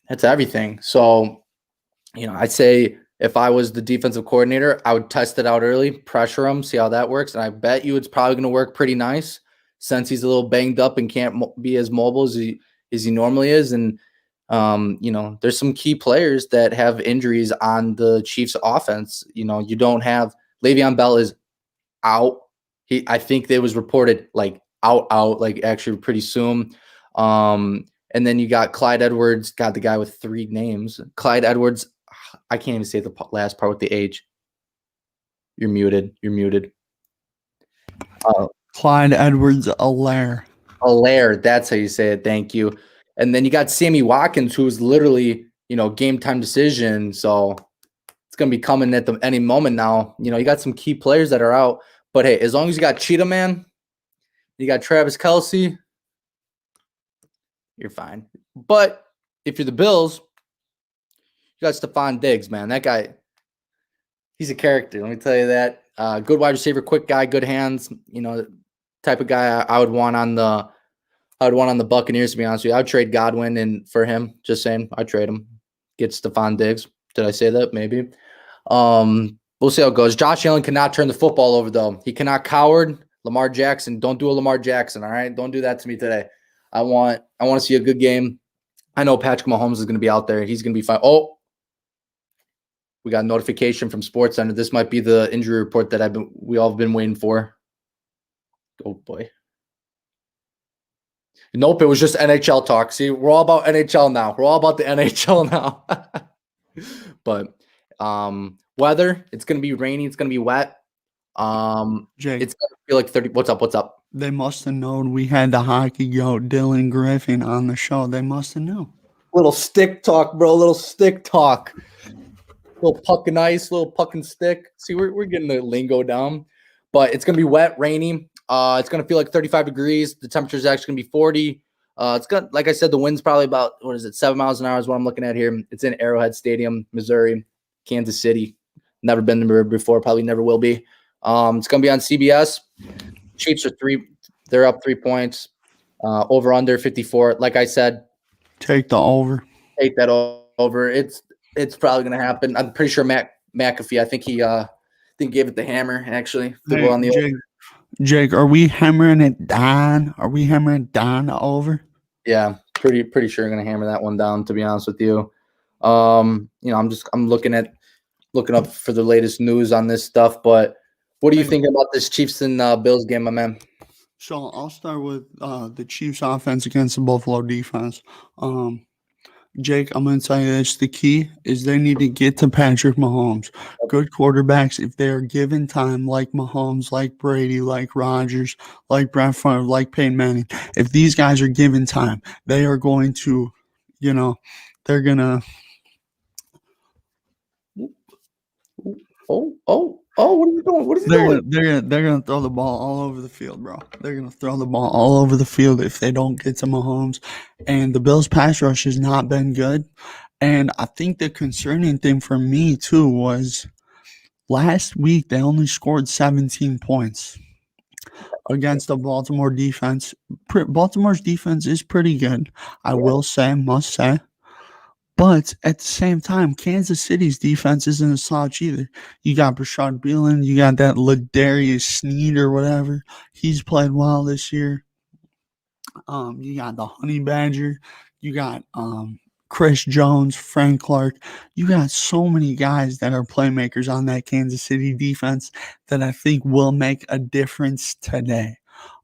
Speaker 2: that's everything. So, I'd say if I was the defensive coordinator, I would test it out early, pressure him, see how that works. And I bet you it's probably going to work pretty nice since he's a little banged up and can't be as mobile as he normally is. And, there's some key players that have injuries on the Chiefs offense. You don't have Le'Veon Bell is out. I think they was reported like out, like actually pretty soon. And then you got Clyde Edwards, got the guy with 3 names. Clyde Edwards, I can't even say the last part with the H. You're muted.
Speaker 1: Clyde Edwards-Helaire.
Speaker 2: Helaire, that's how you say it. Thank you. And then you got Sammy Watkins, who's literally, game time decision. So it's going to be coming at any moment now. You got some key players that are out. But, hey, as long as you got Cheetah Man, you got Travis Kelce, you're fine. But if you're the Bills, you got Stephon Diggs, man. That guy, he's a character. Let me tell you that. Good wide receiver, quick guy, good hands. Type of guy I would want on the Buccaneers. To be honest with you, I'd trade Godwin for him. Just saying, I'd trade him. Get Stephon Diggs. Did I say that? Maybe. We'll see how it goes. Josh Allen cannot turn the football over, though. He cannot coward Lamar Jackson. Don't do a Lamar Jackson. All right, don't do that to me today. I want to see a good game. I know Patrick Mahomes is going to be out there. He's going to be fine. Oh, we got a notification from SportsCenter. This might be the injury report that we all have been waiting for. Oh boy. Nope, it was just NHL talk. See, we're all about NHL now. We're all about the NHL now. But weather, it's going to be rainy. It's going to be wet.
Speaker 1: Jake,
Speaker 2: it's going to feel like 30. What's up?
Speaker 1: They must have known we had the hockey goat Dylan Griffin on the show. They must have known.
Speaker 2: Little stick talk, bro. Little stick talk. Little puck and ice, little puck and stick. See, we're getting the lingo down. But it's going to be wet, rainy. It's going to feel like 35 degrees. The temperature is actually going to be 40. It's got, like I said, the wind's probably about, 7 miles an hour is what I'm looking at here. It's in Arrowhead Stadium, Missouri, Kansas City. Never been there before, probably never will be. It's going to be on CBS. Chiefs are 3. They're up 3 points. Over under 54. Like I said,
Speaker 1: take the over.
Speaker 2: Take that over. It's probably going to happen. I'm pretty sure Matt McAfee, I think he gave it the hammer, actually.
Speaker 1: Hey, on the Jake, are we hammering it down? Are we hammering it down over?
Speaker 2: Yeah. pretty sure I'm gonna hammer that one down, to be honest with you. I'm looking up for the latest news on this stuff, but what do you think about this Chiefs and Bills game, my man?
Speaker 1: So I'll start with the Chiefs offense against the Buffalo defense. Jake, I'm going to tell you this. The key is they need to get to Patrick Mahomes. Good quarterbacks, if they are given time, like Mahomes, like Brady, like Rodgers, like Brett Favre, like Peyton Manning, if these guys are given time, they are going to, they're going to.
Speaker 2: What are you doing? What is he doing?
Speaker 1: They're gonna throw the ball all over the field, bro. They're gonna throw the ball all over the field if they don't get to Mahomes. And the Bills' pass rush has not been good. And I think the concerning thing for me too was last week they only scored 17 points against the Baltimore defense. Baltimore's defense is pretty good, I must say. But at the same time, Kansas City's defense isn't a slouch either. You got Brashad Beelan, you got that Ladarius Sneed or whatever. He's played well this year. You got the Honey Badger. You got Chris Jones, Frank Clark. You got so many guys that are playmakers on that Kansas City defense that I think will make a difference today.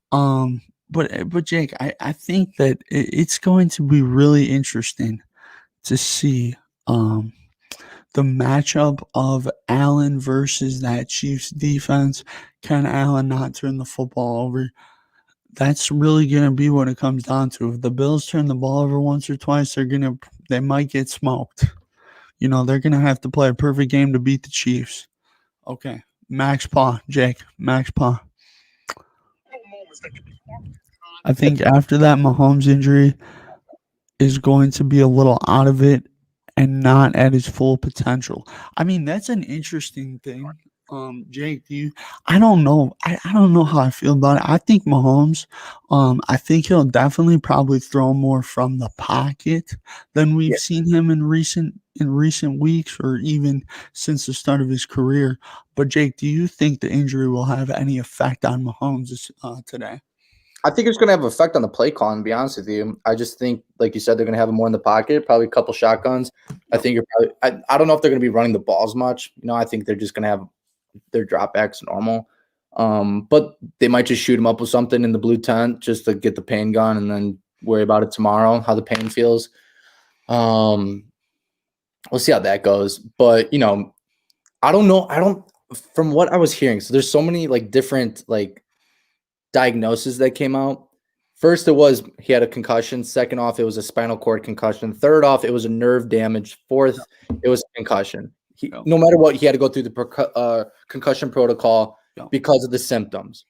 Speaker 1: But Jake, I think that it's going to be really interesting to see the matchup of Allen versus that Chiefs defense. Can Allen not turn the football over? That's really going to be what it comes down to. If the Bills turn the ball over once or twice, they might get smoked. They're going to have to play a perfect game to beat the Chiefs. Okay, Max Paw, Jake, Max Paw. I think after that Mahomes injury is going to be a little out of it and not at his full potential. I mean, that's an interesting thing. Jake, I don't know. I don't know how I feel about it. I think Mahomes, I think he'll definitely probably throw more from the pocket than we've seen him in recent weeks or even since the start of his career. But Jake, do you think the injury will have any effect on Mahomes today?
Speaker 2: I think it's going to have an effect on the play calling, to be honest with you. I just think, like you said, they're going to have him more in the pocket, probably a couple shotguns. I think I don't know if they're going to be running the balls much. I think they're just going to have their dropbacks normal. But they might just shoot him up with something in the blue tent just to get the pain gone and then worry about it tomorrow, how the pain feels. We'll see how that goes. But, I don't know. From what I was hearing, so there's so many different diagnosis that came out. First, it was he had a concussion. Second off, it was a spinal cord concussion. Third off, it was a nerve damage. Fourth, it was a concussion. No matter what, he had to go through the concussion protocol because of the symptoms.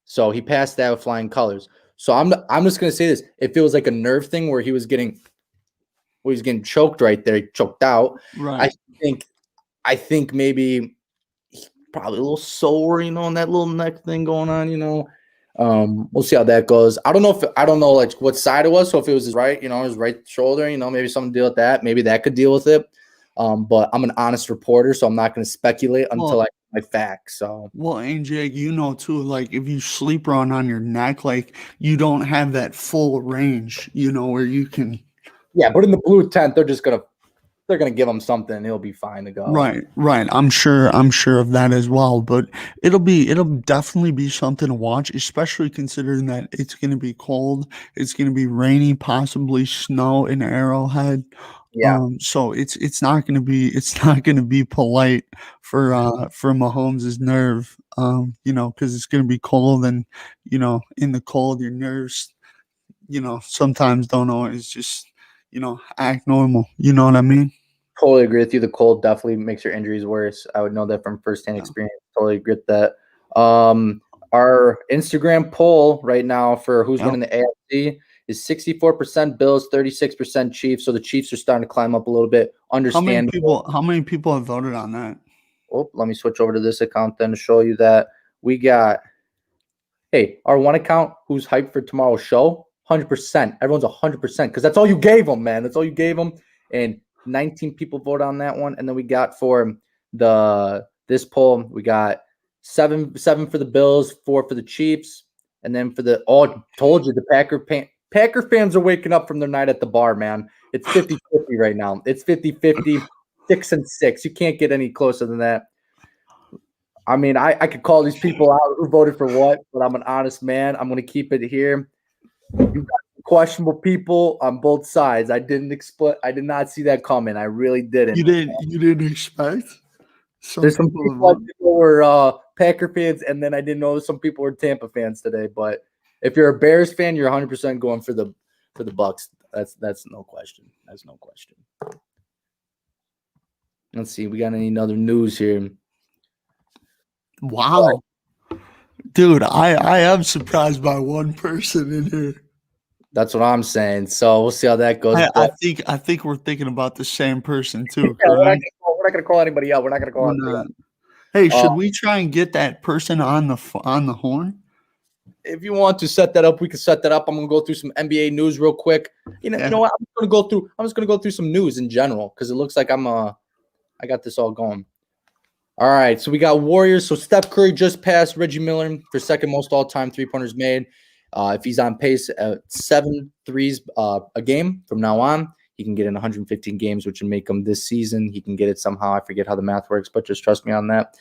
Speaker 2: So he passed that with flying colors. So I'm just gonna say this: if it was like a nerve thing where he was getting choked right there, he choked out.
Speaker 1: Right.
Speaker 2: I think maybe he's probably a little sore, and that little neck thing going on, We'll see how that goes. I don't know what side it was. So if it was his right, his right shoulder, maybe something to deal with that. Maybe that could deal with it. But I'm an honest reporter, so I'm not going to speculate until I get my facts. So
Speaker 1: and Jake, too, if you sleep run on your neck, you don't have that full range, where you can.
Speaker 2: Yeah, but in the blue tent, they're gonna give him something. He'll be fine to go.
Speaker 1: Right. I'm sure of that as well. But it'll definitely be something to watch, especially considering that it's going to be cold. It's going to be rainy, possibly snow in Arrowhead.
Speaker 2: Yeah.
Speaker 1: So it's not going to be polite for Mahomes' nerve. Because it's going to be cold, and in the cold, your nerves, sometimes don't always just act normal. You know what I mean?
Speaker 2: Totally agree with you. The cold definitely makes your injuries worse. I would know that from firsthand experience. Totally agree with that. Our Instagram poll right now for who's winning the AFC is 64% Bills, 36% Chiefs. So the Chiefs are starting to climb up a little bit. Understandable.
Speaker 1: How many people have voted on that?
Speaker 2: Oh, let me switch over to this account then to show you that we got. Hey, our one account who's hyped for tomorrow's show, 100%. Everyone's 100% because that's all you gave them, man. That's all you gave them, and 19 people vote on that one. And then we got for this poll, we got seven for the Bills, 4 for the Chiefs. And then for told you the Packer fans are waking up from their night at the bar, man. It's 50-50 right now. It's 50-50, 6-6. You can't get any closer than that. I mean, I could call these people out who voted for what, but I'm an honest man. I'm going to keep it here. You got questionable people on both sides. I did not see that coming. I really didn't.
Speaker 1: You didn't expect?
Speaker 2: There's some people were Packer fans, and then I didn't know some people were Tampa fans today. But if you're a Bears fan, you're 100% going for the Bucks. That's no question. That's no question. Let's see. We got any other news here?
Speaker 1: Wow. Dude, I am surprised by one person in here.
Speaker 2: That's what I'm saying. So we'll see how that goes.
Speaker 1: I think we're thinking about the same person too.
Speaker 2: Yeah, we're not gonna call anybody out. We're not gonna call anybody out.
Speaker 1: Hey, should we try and get that person on the horn?
Speaker 2: If you want to set that up, we can set that up. I'm gonna go through some NBA news real quick. You know what? I'm just gonna go through some news in general because it looks like I got this all going. All right, so we got Warriors. So Steph Curry just passed Reggie Miller for second most all-time three-pointers made. If he's on pace at 7 threes a game from now on, he can get in 115 games, which would make him this season. He can get it somehow. I forget how the math works, but just trust me on that.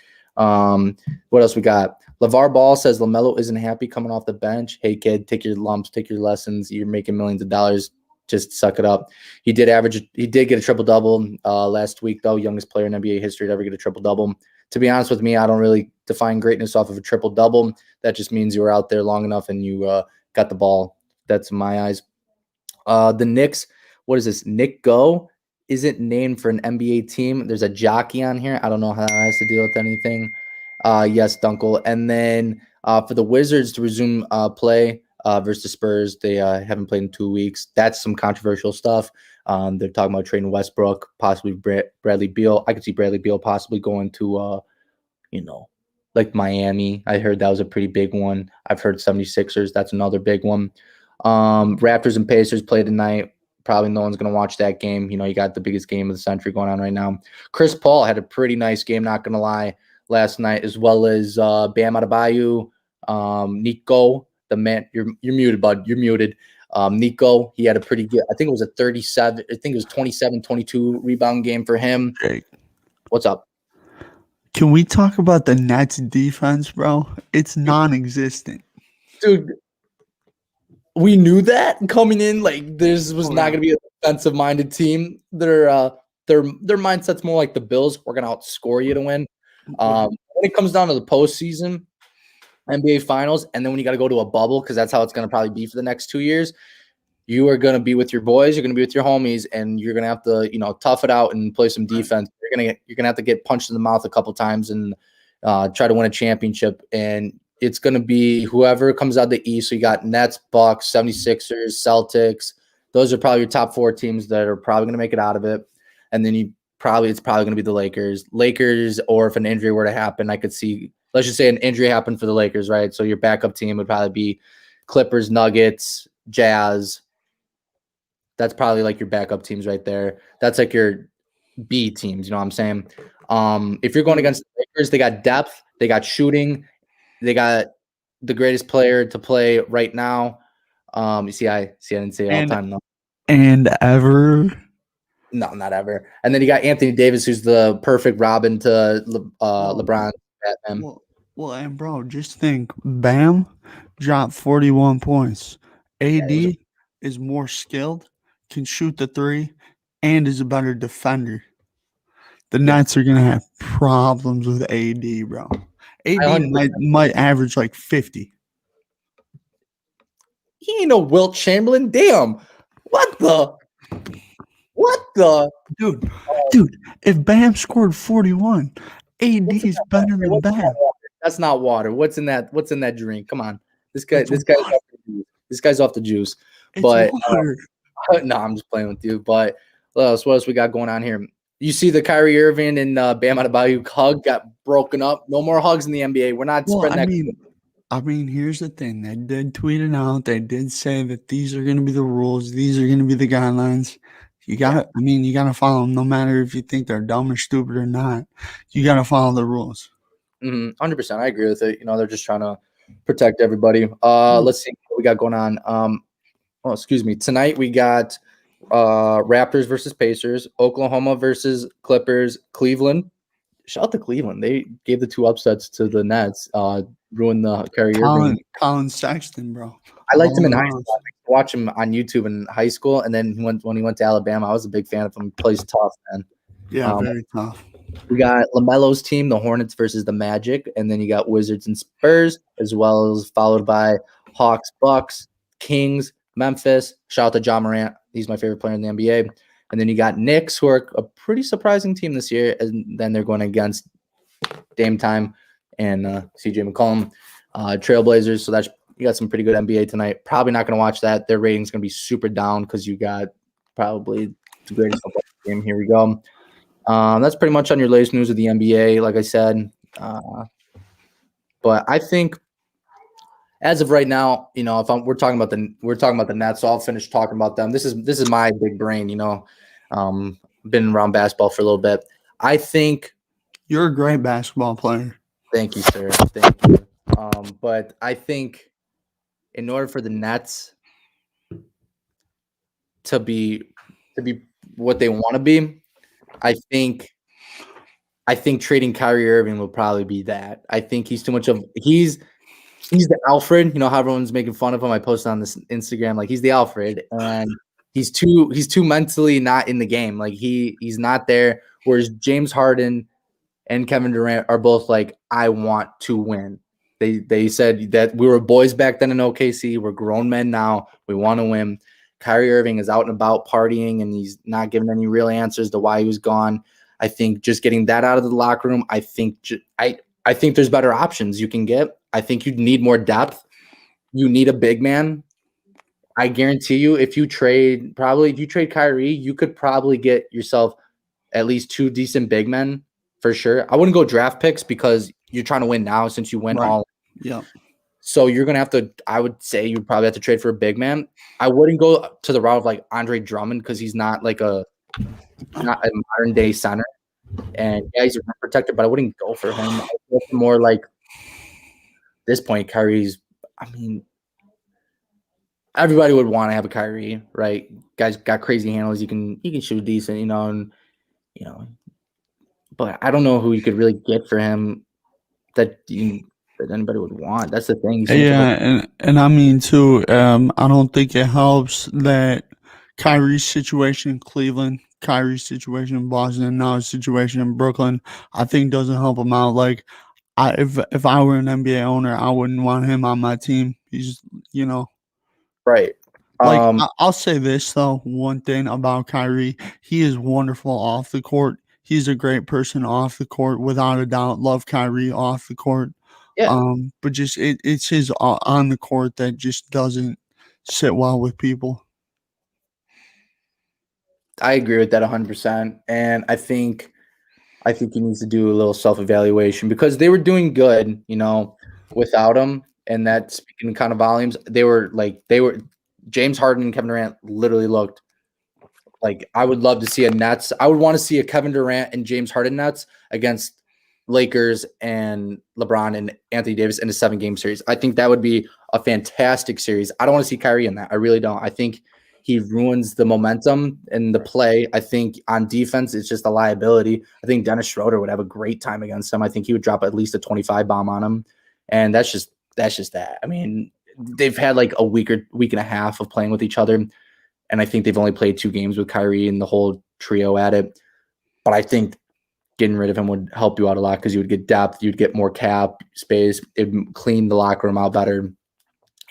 Speaker 2: What else we got? LeVar Ball says LaMelo isn't happy coming off the bench. Hey, kid, take your lumps, take your lessons. You're making millions of dollars. Just suck it up. He did get a triple-double last week, though. Youngest player in NBA history to ever get a triple-double. To be honest with me, I don't really define greatness off of a triple-double. That just means you were out there long enough and you got the ball. That's in my eyes. The Knicks, what is this? Nick Go isn't named for an NBA team. There's a jockey on here. I don't know how that has to deal with anything. Yes, Duenkel. And then for the Wizards to resume play versus Spurs, they haven't played in 2 weeks. That's some controversial stuff. They're talking about trading Westbrook, possibly Bradley Beal. I could see Bradley Beal possibly going to, like Miami. I heard that was a pretty big one. I've heard 76ers. That's another big one. Raptors and Pacers play tonight. Probably no one's going to watch that game. You got the biggest game of the century going on right now. Chris Paul had a pretty nice game, not going to lie, last night, as well as Bam Adebayo, Nico, the man. You're muted, bud. You're muted. Nico, he had a pretty good, I think it was a 37, I think it was 27-22 rebound game for him.
Speaker 1: Jake,
Speaker 2: what's up?
Speaker 1: Can we talk about the Nets defense, bro? It's non-existent.
Speaker 2: Dude, we knew that coming in. Like, this was not going to be a defensive-minded team. Their mindset's more like the Bills. We're going to outscore you to win. When it comes down to the postseason, NBA Finals, and then when you got to go to a bubble, because that's how it's going to probably be for the next 2 years, you are going to be with your boys, you're going to be with your homies, and you're going to have to, tough it out and play some defense. You're going to have to get punched in the mouth a couple times and try to win a championship. And it's going to be whoever comes out the East. So you got Nets, Bucks, 76ers, Celtics. Those are probably your top 4 teams that are probably going to make it out of it. And then it's probably going to be the Lakers. Or if an injury were to happen, I could see, let's just say an injury happened for the Lakers, right? So your backup team would probably be Clippers, Nuggets, Jazz. That's probably like your backup teams right there. That's like your B teams, you know what I'm saying? If you're going against the Lakers, they got depth, they got shooting, they got the greatest player to play right now. You see, I didn't say all time. No.
Speaker 1: And ever.
Speaker 2: No, not ever. And then you got Anthony Davis, who's the perfect Robin to LeBron. Batman.
Speaker 1: Well, and bro, just think, Bam dropped 41 points. AD is more skilled, can shoot the three, and is a better defender. The Nets are gonna have problems with AD, bro. AD might average like 50.
Speaker 2: He ain't no Wilt Chamberlain. Damn. What the?
Speaker 1: Dude, if Bam scored 41, AD is better than Bam.
Speaker 2: That's not water. What's in that drink? Come on. This guy's off the juice. But no, I'm just playing with you. But what else we got going on here? You see the Kyrie Irving and Bam Adebayo hug got broken up. No more hugs in the NBA. We're not spreading that.
Speaker 1: I mean, here's the thing. They did tweet it out. They did say that these are going to be the rules. These are going to be the guidelines. You gotta follow them, no matter if you think they're dumb or stupid or not. You gotta follow the rules.
Speaker 2: 100%. I agree with it. They're just trying to protect everybody. Let's see what we got going on. Oh, excuse me. Tonight we got Raptors versus Pacers, Oklahoma versus Clippers, Cleveland. Shout out to Cleveland. They gave the 2 upsets to the Nets. Ruined the Kyrie Irving.
Speaker 1: Colin Sexton, bro.
Speaker 2: I liked him in high
Speaker 1: All
Speaker 2: school. I liked to watch him on YouTube in high school, and then when he went to Alabama, I was a big fan of him. He plays tough, man.
Speaker 1: Yeah, very tough.
Speaker 2: We got LaMelo's team, the Hornets versus the Magic, and then you got Wizards and Spurs, as well as followed by Hawks, Bucks, Kings, Memphis. Shout out to John Morant. He's my favorite player in the NBA. And then you got Knicks, who are a pretty surprising team this year, and then they're going against Dame Time and CJ McCollum, Trailblazers. So you got some pretty good NBA tonight. Probably not going to watch that. Their rating's going to be super down because you got probably the greatest football game. Here we go. That's pretty much on your latest news of the NBA, like I said. But I think as of right now, if we're talking about the Nets, so I'll finish talking about them. This is my big brain. Been around basketball for a little bit. I think
Speaker 1: you're a great basketball player.
Speaker 2: Thank you, sir. Thank you. But I think in order for the Nets to be what they want to be, I think trading Kyrie Irving will probably be that. I think he's too much of he's the Alfred. How everyone's making fun of him. I posted on this Instagram like he's the Alfred, and he's too mentally not in the game. Like he's not there. Whereas James Harden and Kevin Durant are both like, I want to win. They said that we were boys back then in OKC. We're grown men now. We want to win. Kyrie Irving is out and about partying, and he's not giving any real answers to why he was gone. I think just getting that out of the locker room, I think there's better options you can get. I think you need more depth. You need a big man. I guarantee you, if you trade Kyrie, you could probably get yourself at least 2 decent big men for sure. I wouldn't go draft picks because you're trying to win now since you went all.
Speaker 1: Yeah.
Speaker 2: So you're going to have to, I would say you'd probably have to trade for a big man. I wouldn't go to the route of like Andre Drummond because he's not like not a modern day center. And yeah, he's a rim protector, but I wouldn't go for him. I'd go for more like this point, Kyrie's, everybody would want to have a Kyrie, right? Guy's got crazy handles. He can shoot decent, but I don't know who you could really get for him that anybody would want. That's the thing.
Speaker 1: Yeah, and I mean too, I don't think it helps that Kyrie's situation in Cleveland, Kyrie's situation in Boston, and now his situation in Brooklyn, I think doesn't help him out. Like, if I were an NBA owner, I wouldn't want him on my team. He's,
Speaker 2: right.
Speaker 1: Like, I'll say this though, one thing about Kyrie, he is wonderful off the court. He's a great person off the court, without a doubt. Love Kyrie off the court.
Speaker 2: Yeah.
Speaker 1: But just it's his on the court that just doesn't sit well with people.
Speaker 2: I agree with that 100%, and I think he needs to do a little self-evaluation because they were doing good, without him, and that's speaking kind of volumes. They were James Harden and Kevin Durant literally looked like I would love to see a Nets. I would want to see a Kevin Durant and James Harden Nets against Lakers and LeBron and Anthony Davis in a 7-game series. I think that would be a fantastic series. I don't want to see Kyrie in that. I really don't. I think he ruins the momentum and the play. I think on defense, it's just a liability. I think Dennis Schroeder would have a great time against him. I think he would drop at least a 25 bomb on him. And that's just that. I mean, they've had like a week and a half of playing with each other. And I think they've only played 2 games with Kyrie and the whole trio at it. But I think getting rid of him would help you out a lot because you would get depth, you'd get more cap space, it would clean the locker room out better,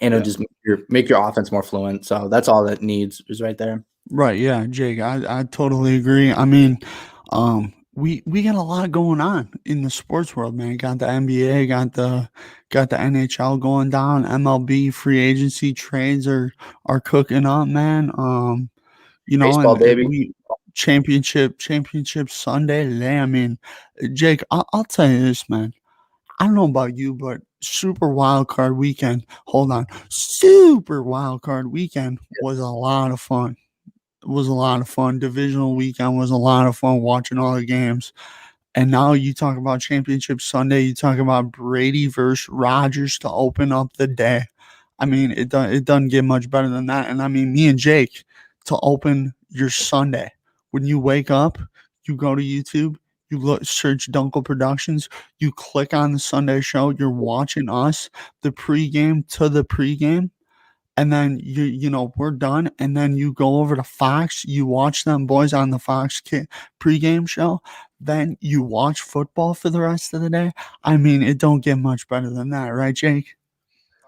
Speaker 2: and it would just make your offense more fluent. So that's all that needs is right there.
Speaker 1: Right, yeah, Jake, I totally agree. I mean, we got a lot going on in the sports world, man. Got the NBA, got the NHL going down, MLB free agency trades are cooking up, man.
Speaker 2: Baseball, baby.
Speaker 1: Championship Sunday today. I mean, Jake, I'll tell you this, man. I don't know about you, but Super Wild Card Weekend. Hold on, Super Wild Card Weekend was a lot of fun. It was a lot of fun. Divisional weekend was a lot of fun watching all the games. And now you talk about Championship Sunday. You talk about Brady versus Rodgers to open up the day. I mean, it doesn't get much better than that. And I mean, me and Jake, to open your Sunday, when you wake up, you go to YouTube, you look, search Dunkel Productions, you click on the Sunday show, you're watching us, the pregame to the pregame, and then we're done, and then you go over to Fox, you watch them boys on the pregame show, then you watch football for the rest of the day. I mean, it don't get much better than that, right, Jake?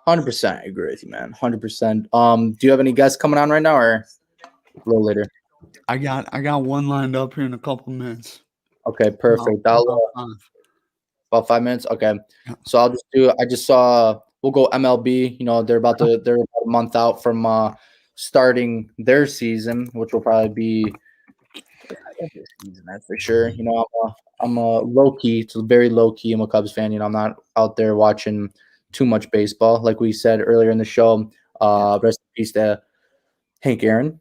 Speaker 2: 100%. I agree with you, man. 100%. Do you have any guests coming on right now, or a little later?
Speaker 1: I got one lined up here in a couple minutes.
Speaker 2: Okay, perfect. About 5 minutes. Okay,
Speaker 1: Yeah.
Speaker 2: so I just saw. We'll go MLB. They're about a month out from starting their season, which will probably be this season, that's for sure. I'm a low key. It's very low key. I'm a Cubs fan. I'm not out there watching too much baseball, like we said earlier in the show. Rest in peace to Hank Aaron.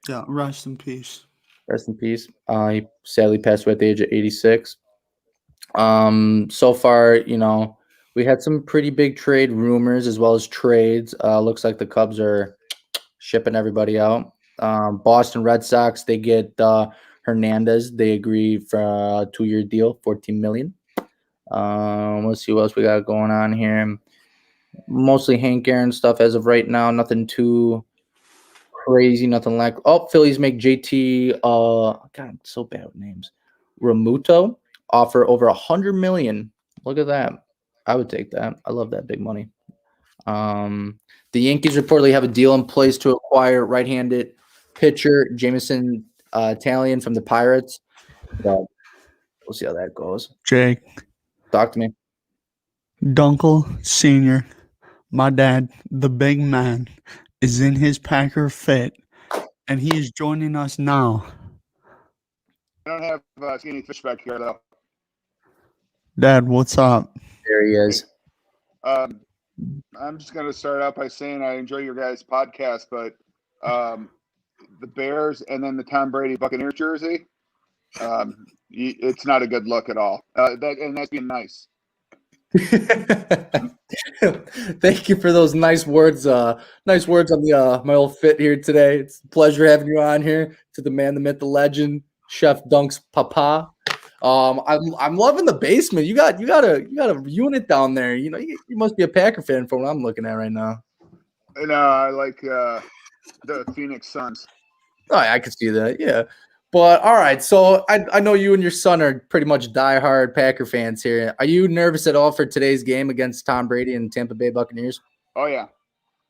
Speaker 1: Yeah, rest in peace.
Speaker 2: Rest in peace. He sadly passed away at the age of 86. So far, we had some pretty big trade rumors as well as trades. Looks like the Cubs are shipping everybody out. Boston Red Sox, they get Hernandez. They agree for a 2-year deal, $14 million. Let's see what else we got going on here. Mostly Hank Aaron stuff as of right now. Nothing too crazy. Nothing like. Oh, Phillies make JT. God, I'm so bad with names. Ramuto offer over $100 million. Look at that. I would take that. I love that big money. The Yankees reportedly have a deal in place to acquire right-handed pitcher Jameson Italian from the Pirates. But we'll see how that goes.
Speaker 1: Jake,
Speaker 2: Talk to me.
Speaker 1: Dunkel Sr., my dad, the big man, is in his Packer fit, and he is joining us now.
Speaker 7: I don't have skinny fish back here, though.
Speaker 1: Dad, what's up?
Speaker 2: There he is.
Speaker 7: I'm just going to start out by saying I enjoy your guys' podcast, but the Bears and then the Tom Brady Buccaneer jersey, it's not a good look at all. That's being nice.
Speaker 2: Thank you for those nice words. Nice words on the my old fit here today. It's a pleasure having you on here. To the man, the myth, the legend, Chef Dunk's papa. I'm loving the basement. You got a unit down there. You must be a Packer fan from what I'm looking at right now.
Speaker 7: No, I like the Phoenix Suns.
Speaker 2: Oh, I can see that. Yeah. But all right, so I know you and your son are pretty much diehard Packer fans here. Are you nervous at all for today's game against Tom Brady and Tampa Bay Buccaneers?
Speaker 7: Oh yeah,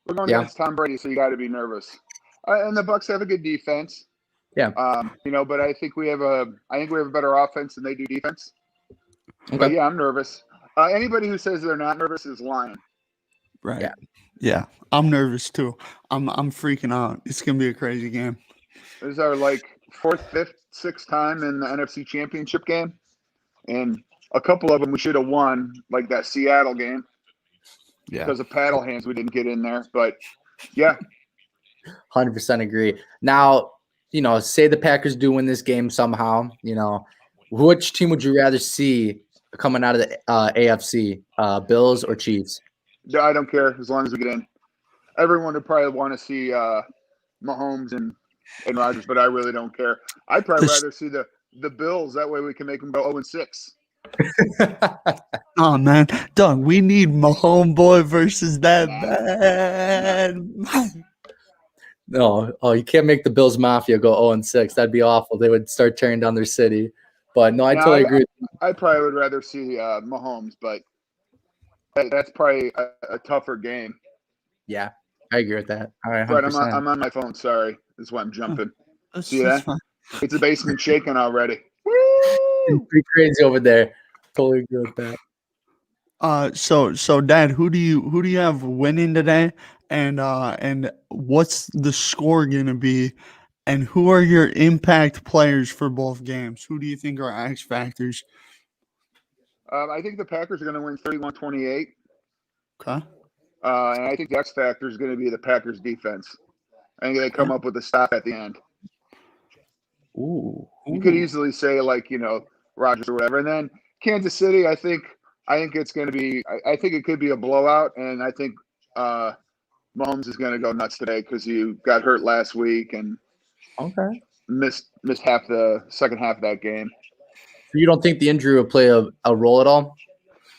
Speaker 7: we're going against Tom Brady, so you got to be nervous. And the Bucs have a good defense.
Speaker 2: Yeah.
Speaker 7: But I think we have a better offense than they do defense.
Speaker 2: Okay.
Speaker 7: But yeah, I'm nervous. Anybody who says they're not nervous is lying.
Speaker 1: Right. Yeah. I'm nervous too. I'm freaking out. It's gonna be a crazy game.
Speaker 7: This is our 4th, 5th, 6th time in the NFC Championship game, and a couple of them we should have won, like that Seattle game.
Speaker 1: Yeah.
Speaker 7: Because of paddle hands, we didn't get in there. But yeah,
Speaker 2: 100% agree. Now, say the Packers do win this game somehow. Which team would you rather see coming out of the AFC? Bills or Chiefs?
Speaker 7: I don't care as long as we get in. Everyone would probably want to see Mahomes and Rodgers, but I really don't care. I'd probably rather see the Bills. That way we can make them go 0-6.
Speaker 1: Oh man, Doug, we need Mahomes boy versus that bad.
Speaker 2: No, you can't make the Bills Mafia go 0-6. That'd be awful. They would start tearing down their city. But no, I totally agree.
Speaker 7: I probably would rather see Mahomes, but that's probably a tougher game.
Speaker 2: Yeah, I agree with that. All right, 100%.
Speaker 7: Right, I'm on my phone. Sorry, this is why I'm jumping. See that? Fine. It's the basement shaking already. Woo!
Speaker 2: It's pretty crazy over there. Totally agree with that.
Speaker 1: So Dad, who do you have winning today, and what's the score gonna be, and who are your impact players for both games? Who do you think are X factors?
Speaker 7: I think the Packers are going to win 31-28.
Speaker 1: Okay.
Speaker 7: And I think the X factor is going to be the Packers defense. I think they come up with a stop at the end.
Speaker 2: Ooh.
Speaker 7: You could easily say Rodgers or whatever, and then Kansas City. I think it's going to be. I think it could be a blowout, and I think Mahomes is going to go nuts today because he got hurt last week and
Speaker 2: Okay.
Speaker 7: missed half the second half of that game.
Speaker 2: So you don't think the injury will play a role at all?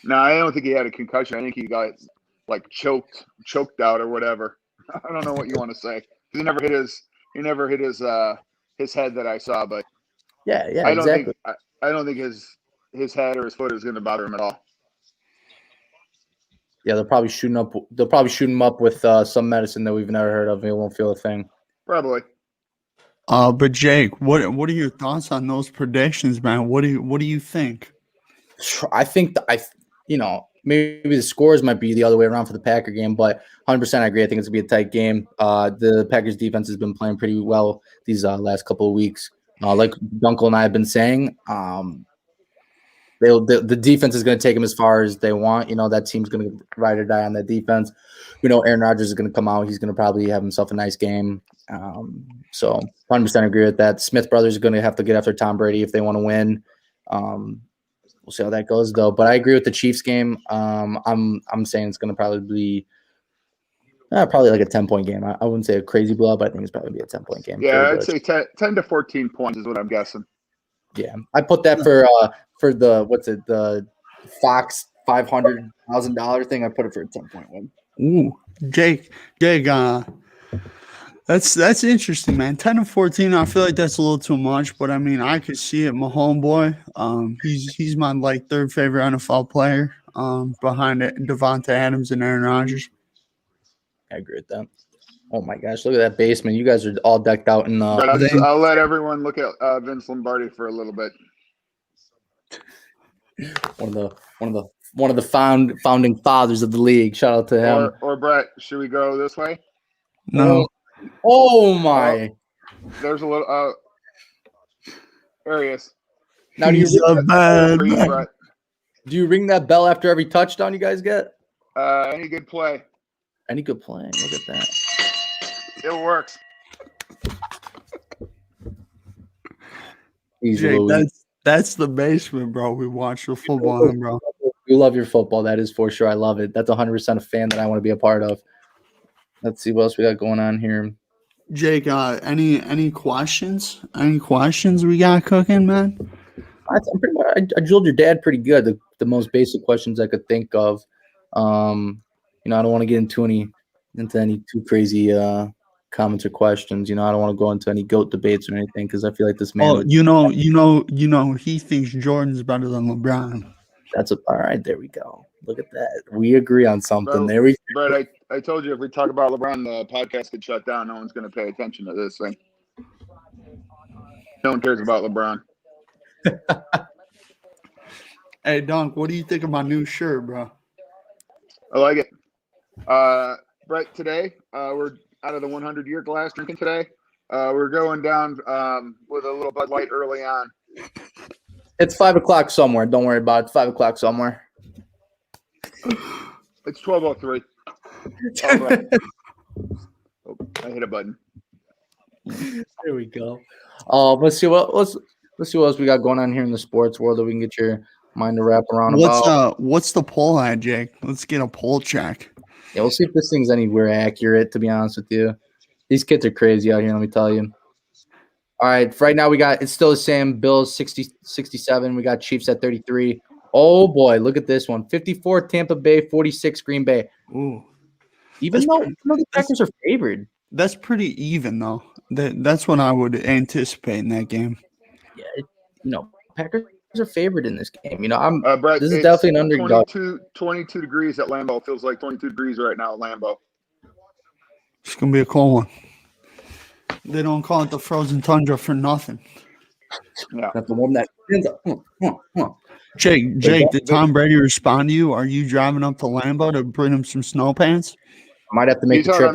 Speaker 7: No, I don't think he had a concussion. I think he got like choked out or whatever. I don't know what you want to say. He never hit his head that I saw, but
Speaker 2: Yeah,
Speaker 7: I don't
Speaker 2: exactly.
Speaker 7: think I don't think his head or his foot is going to bother him at all.
Speaker 2: Yeah, they'll probably shoot him up with some medicine that we've never heard of. He won't feel a thing.
Speaker 7: Probably.
Speaker 1: But Jake, what are your thoughts on those predictions, man? What do you think?
Speaker 2: I think maybe the scores might be the other way around for the Packer game, but 100% I agree. I think it's going to be a tight game. The Packers defense has been playing pretty well these last couple of weeks. Like Duenkel and I have been saying, the defense is going to take them as far as they want. That team's going to ride or die on that defense. Aaron Rodgers is going to come out. He's going to probably have himself a nice game. So 100% agree with that. Smith brothers are going to have to get after Tom Brady if they want to win. We'll see how that goes, though. But I agree with the Chiefs game. I'm saying it's going to probably be probably like a 10-point game. I wouldn't say a crazy blowout, but I think it's probably be a 10-point game.
Speaker 7: Yeah, I'd say 10 to 14 points is what I'm guessing.
Speaker 2: Yeah, I put that for the Fox $500,000 thing. I put it for a 10-point win.
Speaker 1: Ooh, Jake, that's interesting, man. 10 to 14, I feel like that's a little too much, but I mean, I could see it. My homeboy, he's my third favorite NFL player, behind it, Devontae Adams and Aaron Rodgers.
Speaker 2: I agree with that. Oh my gosh, look at that basement! You guys are all decked out in.
Speaker 7: But I'll let everyone look at Vince Lombardi for a little bit.
Speaker 2: One of the founding fathers of the league. Shout out to him.
Speaker 7: Or Brett, should we go this way?
Speaker 1: No.
Speaker 2: Oh my!
Speaker 7: There's a little. There he is.
Speaker 2: Now do you ring that bell after every touchdown you guys get?
Speaker 7: Any good play?
Speaker 2: Any good play? Look at that.
Speaker 7: It works.
Speaker 1: Jake, that's the basement, bro. We watch the football on, bro.
Speaker 2: You love your football. That is for sure. I love it. That's 100% a fan that I want to be a part of. Let's see what else we got going on here.
Speaker 1: Jake, any questions? Any questions we got cooking, man?
Speaker 2: I drilled your dad pretty good. The most basic questions I could think of. I don't want to get into any too crazy comments or questions. I don't want to go into any GOAT debates or anything because I feel like this man.
Speaker 1: He thinks Jordan's better than LeBron.
Speaker 2: All right. There we go. Look at that. We agree on something. There we go.
Speaker 7: Brett, I told you if we talk about LeBron, the podcast could shut down. No one's going to pay attention to this thing. No one cares about LeBron.
Speaker 1: Hey, Dunk, what do you think of my new shirt, bro?
Speaker 7: I like it. Brett, today we're out of the 100-year glass drinking today. We're going down with a little Bud Light early on.
Speaker 2: It's 5:00 somewhere. Don't worry about it. It's 5:00 somewhere.
Speaker 7: It's 12:03. Oh, I hit a button.
Speaker 2: There we go. Let's see what else we got going on here in the sports world that we can get your mind to wrap around about.
Speaker 1: What's the poll at, Jake? Let's get a poll check.
Speaker 2: Yeah, we'll see if this thing's anywhere accurate, to be honest with you. These kids are crazy out here, let me tell you. All right, right now it's still the same. Bills 67. We got Chiefs at 33. Oh boy, look at this one. 54 Tampa Bay, 46 Green Bay.
Speaker 1: Ooh.
Speaker 2: Even though the Packers are favored.
Speaker 1: That's pretty even though. That's what I would anticipate in that game.
Speaker 2: Yeah, Packers are favored in this game.
Speaker 7: Brett,
Speaker 2: this is definitely an underdog.
Speaker 7: 22 degrees at Lambeau. Feels like 22 degrees right now at Lambeau.
Speaker 1: It's gonna be a cold one. They don't call it the frozen tundra for nothing.
Speaker 7: Yeah.
Speaker 2: Have to warm that.
Speaker 1: Jake, did Tom Brady respond to you? Are you driving up to Lambeau to bring him some snow pants?
Speaker 2: I might have to make the trip.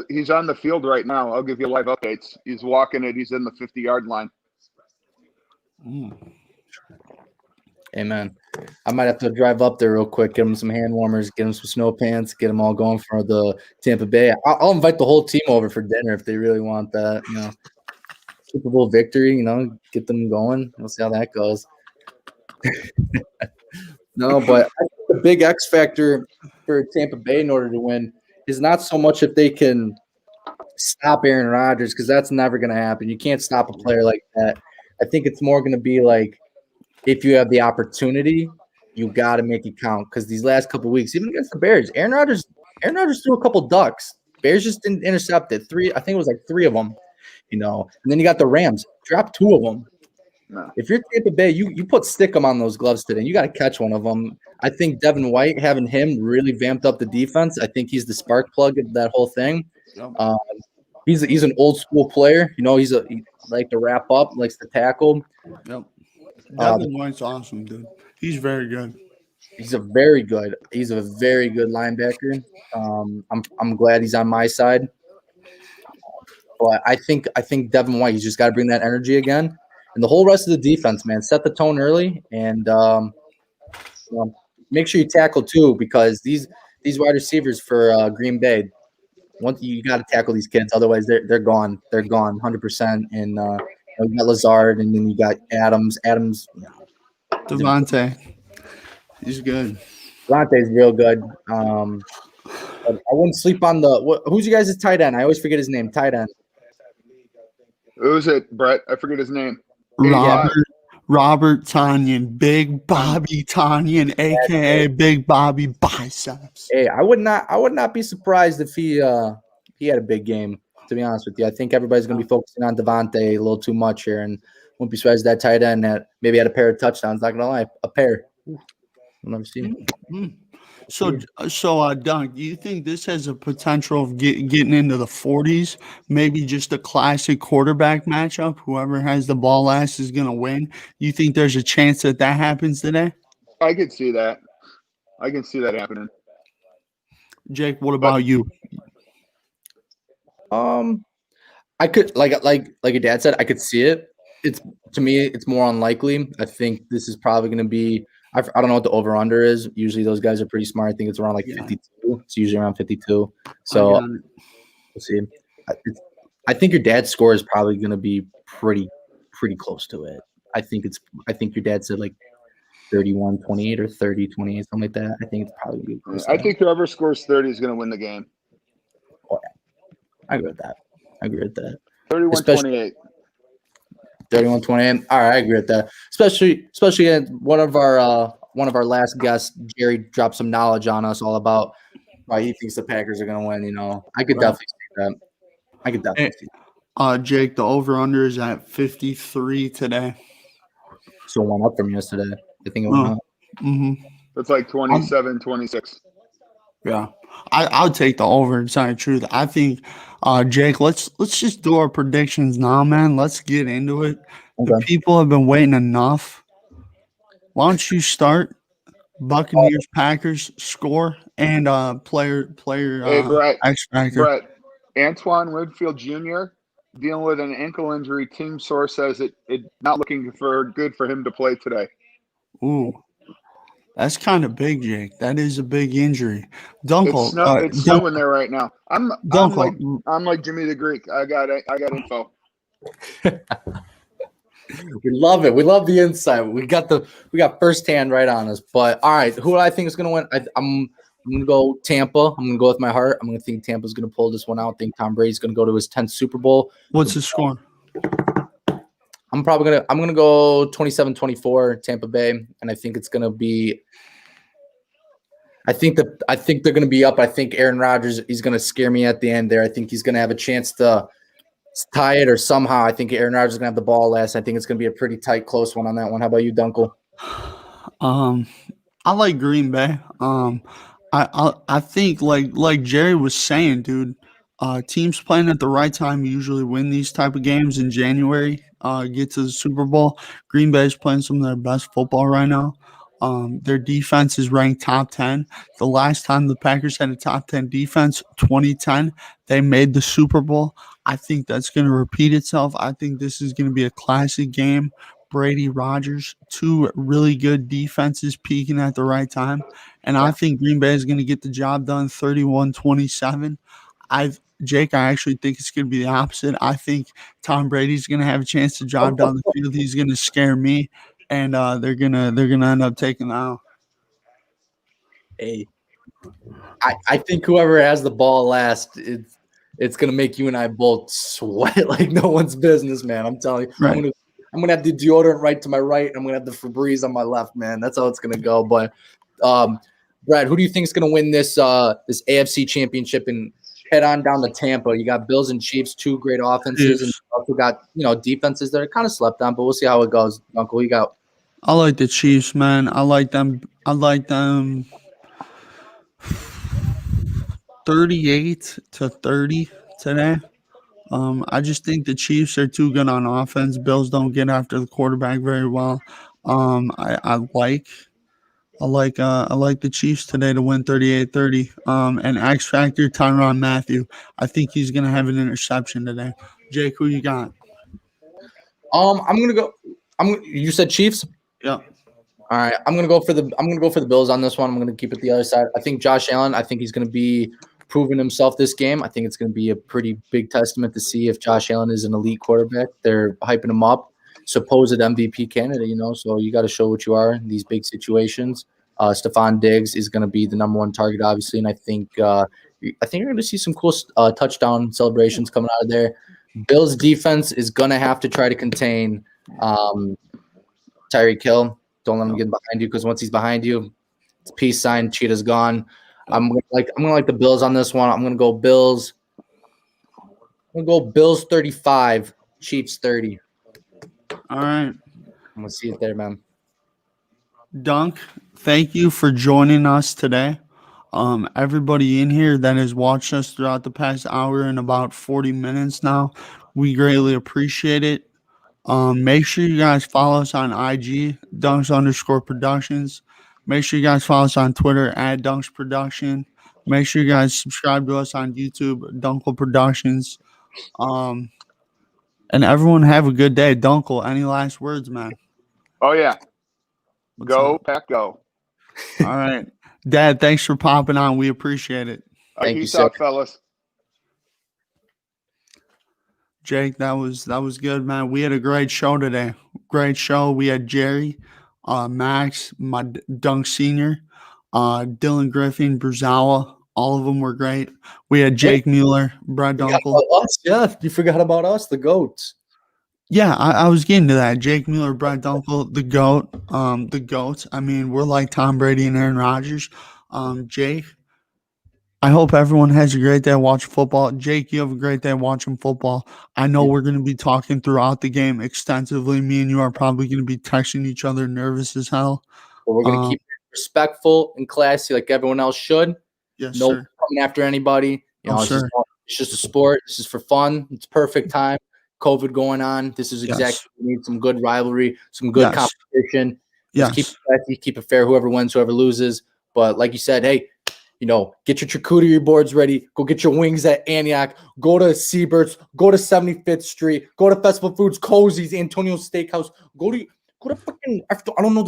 Speaker 7: He's on the field right now. I'll give you live updates. He's walking it. He's in the 50-yard line.
Speaker 2: Amen. I might have to drive up there real quick, get him some hand warmers, get him some snow pants, get them all going for the Tampa Bay. I'll invite the whole team over for dinner if they really want that. Super Bowl victory, get them going. We'll see how that goes. No, but I think the big X factor for Tampa Bay in order to win is not so much if they can stop Aaron Rodgers, because that's never going to happen. You can't stop a player like that. I think it's more going to be like, if you have the opportunity, you got to make it count. Because these last couple of weeks, even against the Bears, Aaron Rodgers threw a couple ducks. Bears just didn't intercept it. I think it was like 3 of them, And then you got the Rams, drop 2 of them.
Speaker 7: No.
Speaker 2: If you're Tampa Bay, you put Stickum on those gloves today. You got to catch one of them. I think Devin White, having him really vamped up the defense. I think he's the spark plug of that whole thing.
Speaker 1: Yep.
Speaker 2: He's an old school player. He like to wrap up, likes to tackle.
Speaker 1: Yep. Devin White's awesome, dude. He's very good.
Speaker 2: He's a very good linebacker. I'm glad he's on my side. But I think Devin White, he's just got to bring that energy again. And the whole rest of the defense, man, set the tone early and make sure you tackle too, because these wide receivers for Green Bay, once you got to tackle these kids, otherwise they're gone. They're gone 100%. And you got Lazard, and then you got Adams.
Speaker 1: Devontae, he's good.
Speaker 2: Devontae's real good. But I wouldn't sleep on who's you guys' tight end? I always forget his name. Tight end.
Speaker 7: Who's it, Brett? I forget his name.
Speaker 1: Robert Tonyan, Big Bobby Tonyan, aka Big Bobby Biceps.
Speaker 2: Hey, I would not be surprised if he had a big game. To be honest with you, I think everybody's going to be focusing on Devontae a little too much here, and won't be surprised that tight end that maybe had a pair of touchdowns. Not going to lie, a pair. I've never seen it.
Speaker 1: Mm-hmm. So, Doug, do you think this has a potential of getting into the 40s? Maybe just a classic quarterback matchup. Whoever has the ball last is going to win. You think there's a chance that happens today?
Speaker 7: I could see that. I can see that happening.
Speaker 1: Jake, what about you?
Speaker 2: I could like your dad said, I could see it. To me, it's more unlikely. I think this is probably going to be. I don't know what the over under is. Usually those guys are pretty smart. I think it's around 52. It's usually around 52. So we'll see. I think your dad's score is probably going to be pretty close to it. I think your dad said like 31-28 or 30-28, something like that. I think it's probably going to be close.
Speaker 7: I think whoever scores 30 is going to win the game.
Speaker 2: Oh, yeah. I agree with that.
Speaker 7: 31-28.
Speaker 2: 31-28. All right, I agree with that. Especially one of our last guests, Jerry, dropped some knowledge on us all about why he thinks the Packers are going to win. I could definitely see that. I could definitely see that.
Speaker 1: Jake, the over/under is at 53 today.
Speaker 2: So one up from yesterday. I think it went up.
Speaker 1: Mm-hmm.
Speaker 7: It's like 27-26.
Speaker 1: Yeah, I'll take the over. To tell you the truth, I think, Jake, let's just do our predictions now, man. Let's get into it.
Speaker 2: Okay.
Speaker 1: The people have been waiting enough. Why don't you start? Buccaneers, Packers score and player
Speaker 7: Hey, Brett.
Speaker 1: X factor.
Speaker 7: Brett, Antoine Winfield Jr. dealing with an ankle injury. Team source says it not looking good for him to play today.
Speaker 1: Ooh. That's kind of big, Jake. That is a big injury. Duenkel,
Speaker 7: It's snowing there right now. I'm like Jimmy the Greek. I got info.
Speaker 2: We love it. We love the insight. We got firsthand right on us. But all right, who do I think is going to win? I'm going to go Tampa. I'm going to go with my heart. I'm going to think Tampa's going to pull this one out. I think Tom Brady's going to go to his 10th Super Bowl.
Speaker 1: What's the score?
Speaker 2: I'm going to go 27-24 Tampa Bay, and I think it's going to be. I think they're going to be up. I think Aaron Rodgers is going to scare me at the end there. I think he's going to have a chance to tie it or somehow. I think Aaron Rodgers is going to have the ball last. I think it's going to be a pretty tight, close one on that one. How about you, Duenkel?
Speaker 1: I like Green Bay. I think like Jerry was saying, dude. Teams playing at the right time usually win these type of games in January. Get to the Super Bowl. Green Bay is playing some of their best football right now. Their defense is ranked top 10. The last time the Packers had a top 10 defense, 2010, they made the Super Bowl. I think that's going to repeat itself. I think this is going to be a classic game. Brady, Rodgers, two really good defenses peaking at the right time. And I think Green Bay is going to get the job done 31-27. Jake, I actually think it's going to be the opposite. I think Tom Brady's going to have a chance to drive down the field. He's going to scare me, and they're gonna end up taking out.
Speaker 2: Hey, I think whoever has the ball last, it's gonna make you and I both sweat like no one's business, man. I'm telling you,
Speaker 1: Right.
Speaker 2: I'm gonna have the deodorant right to my right, and I'm gonna have the Febreze on my left, man. That's how it's gonna go. But Brad, who do you think is gonna win this AFC championship and head on down to Tampa? You got Bills and Chiefs, two great offenses, and
Speaker 1: Chiefs.
Speaker 2: also got defenses that are kind of slept on, but we'll see how it goes. Uncle, you got
Speaker 1: I like the Chiefs, man. I like them 38-30 today. I just think the Chiefs are too good on offense. Bills don't get after the quarterback very well. I like the Chiefs today to win 38-30. And X Factor Tyrann Mathieu. I think he's gonna have an interception today. Jake, who you got?
Speaker 2: I'm gonna go. You said Chiefs.
Speaker 1: Yep.
Speaker 2: All right, I'm gonna go for the Bills on this one. I'm gonna keep it the other side. I think Josh Allen. I think he's gonna be proving himself this game. I think it's gonna be a pretty big testament to see if Josh Allen is an elite quarterback. They're hyping him up, supposed MVP candidate. So you got to show what you are in these big situations. Stephon Diggs is gonna be the number one target, obviously, and I think you're gonna see some cool touchdown celebrations coming out of there. Bills defense is gonna have to try to contain Tyreek Hill. Don't let him get behind you because once he's behind you, it's peace sign. Cheetah's gone. I'm gonna like the Bills on this one. I'm gonna go Bills. I'm gonna go Bills 35, Chiefs 30.
Speaker 1: All right.
Speaker 2: I'm gonna see it there, man.
Speaker 1: Dunk, thank you for joining us today. Everybody in here that has watched us throughout the past hour and about 40 minutes now, we greatly appreciate it. Make sure you guys follow us on IG, Dunks_Productions. Make sure you guys follow us on Twitter at Dunks Production. Make sure you guys subscribe to us on YouTube, Dunkle Productions. And everyone have a good day. Dunkle, any last words, man?
Speaker 7: Oh yeah,
Speaker 1: What's
Speaker 7: go
Speaker 1: up?
Speaker 7: Pack, go!
Speaker 1: All right, Dad. Thanks for popping on. We appreciate it.
Speaker 2: Thank you,
Speaker 7: Peace
Speaker 2: sir.
Speaker 7: out, fellas.
Speaker 1: Jake, that was good, man. We had a great show today. Great show. We had Jerry, Max, my Dunk Senior, Dylan Griffin, Bruzawa. All of them were great. We had Jake Mueller, Brad Dunkel.
Speaker 2: Yeah, you forgot about us, the goats.
Speaker 1: Yeah, I was getting to that. Jake Mueller, Brad Dunkel, the GOAT. The GOATs. I mean, we're like Tom Brady and Aaron Rodgers. Jake, I hope everyone has a great day watching football. Jake, you have a great day watching football. I know we're going to be talking throughout the game extensively. Me and you are probably going to be texting each other nervous as hell.
Speaker 2: But we're going to keep it respectful and classy like everyone else should.
Speaker 1: Yes,
Speaker 2: No
Speaker 1: sir.
Speaker 2: coming after anybody. It's just a sport. This is for fun. It's perfect time. COVID going on. This is exactly what we need. Some good rivalry, some good competition. Just keep it classy, keep it fair. Whoever wins, whoever loses. But like you said, hey, get your charcuterie boards ready. Go get your wings at Antioch. Go to Siebert's. Go to 75th Street. Go to Festival Foods, Cozy's, Antonio's Steakhouse. Go to fucking. I don't know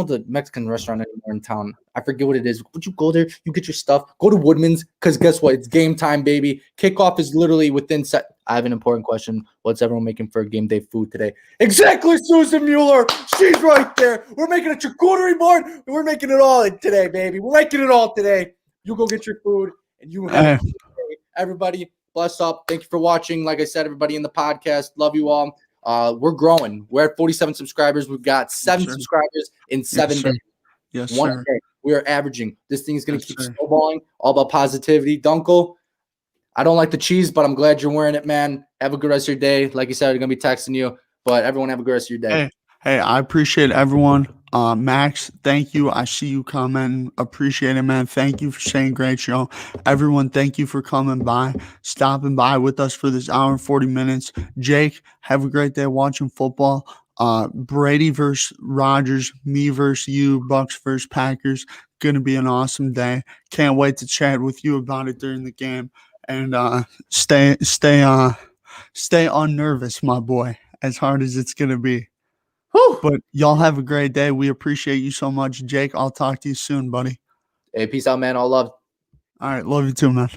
Speaker 2: the Mexican restaurant anymore in town. I forget what it is. Would you go there? You get your stuff. Go to Woodman's because guess what? It's game time, baby. Kickoff is literally within set. I have an important question. What's everyone making for game day food today? Exactly, Susan Mueller. She's right there. We're making a charcuterie board. We're making it all today, baby. We're making it all today. You go get your food and you have a good day. Everybody, bless up. Thank you for watching. Like I said, everybody in the podcast, love you all. We're growing. We're at 47 subscribers. We've got 7 subscribers in 7 days.
Speaker 1: Yes,
Speaker 2: One
Speaker 1: sir.
Speaker 2: day. We are averaging. This thing is going to keep snowballing. All about positivity. Dunkel, I don't like the cheese, but I'm glad you're wearing it, man. Have a good rest of your day. Like you said, I'm going to be texting you, but everyone have a good rest of your day.
Speaker 1: Hey, I appreciate everyone. Max, thank you. I see you commenting. Appreciate it, man. Thank you for saying great show. Everyone, thank you for coming by, stopping by with us for this hour and 40 minutes. Jake, have a great day watching football. Brady versus Rodgers, me versus you, Bucks versus Packers. Gonna be an awesome day. Can't wait to chat with you about it during the game. And stay unnervous, my boy, as hard as it's gonna be. But y'all have a great day. We appreciate you so much. Jake, I'll talk to you soon, buddy.
Speaker 2: Hey, peace out, man. All love.
Speaker 1: All right. Love you too, man.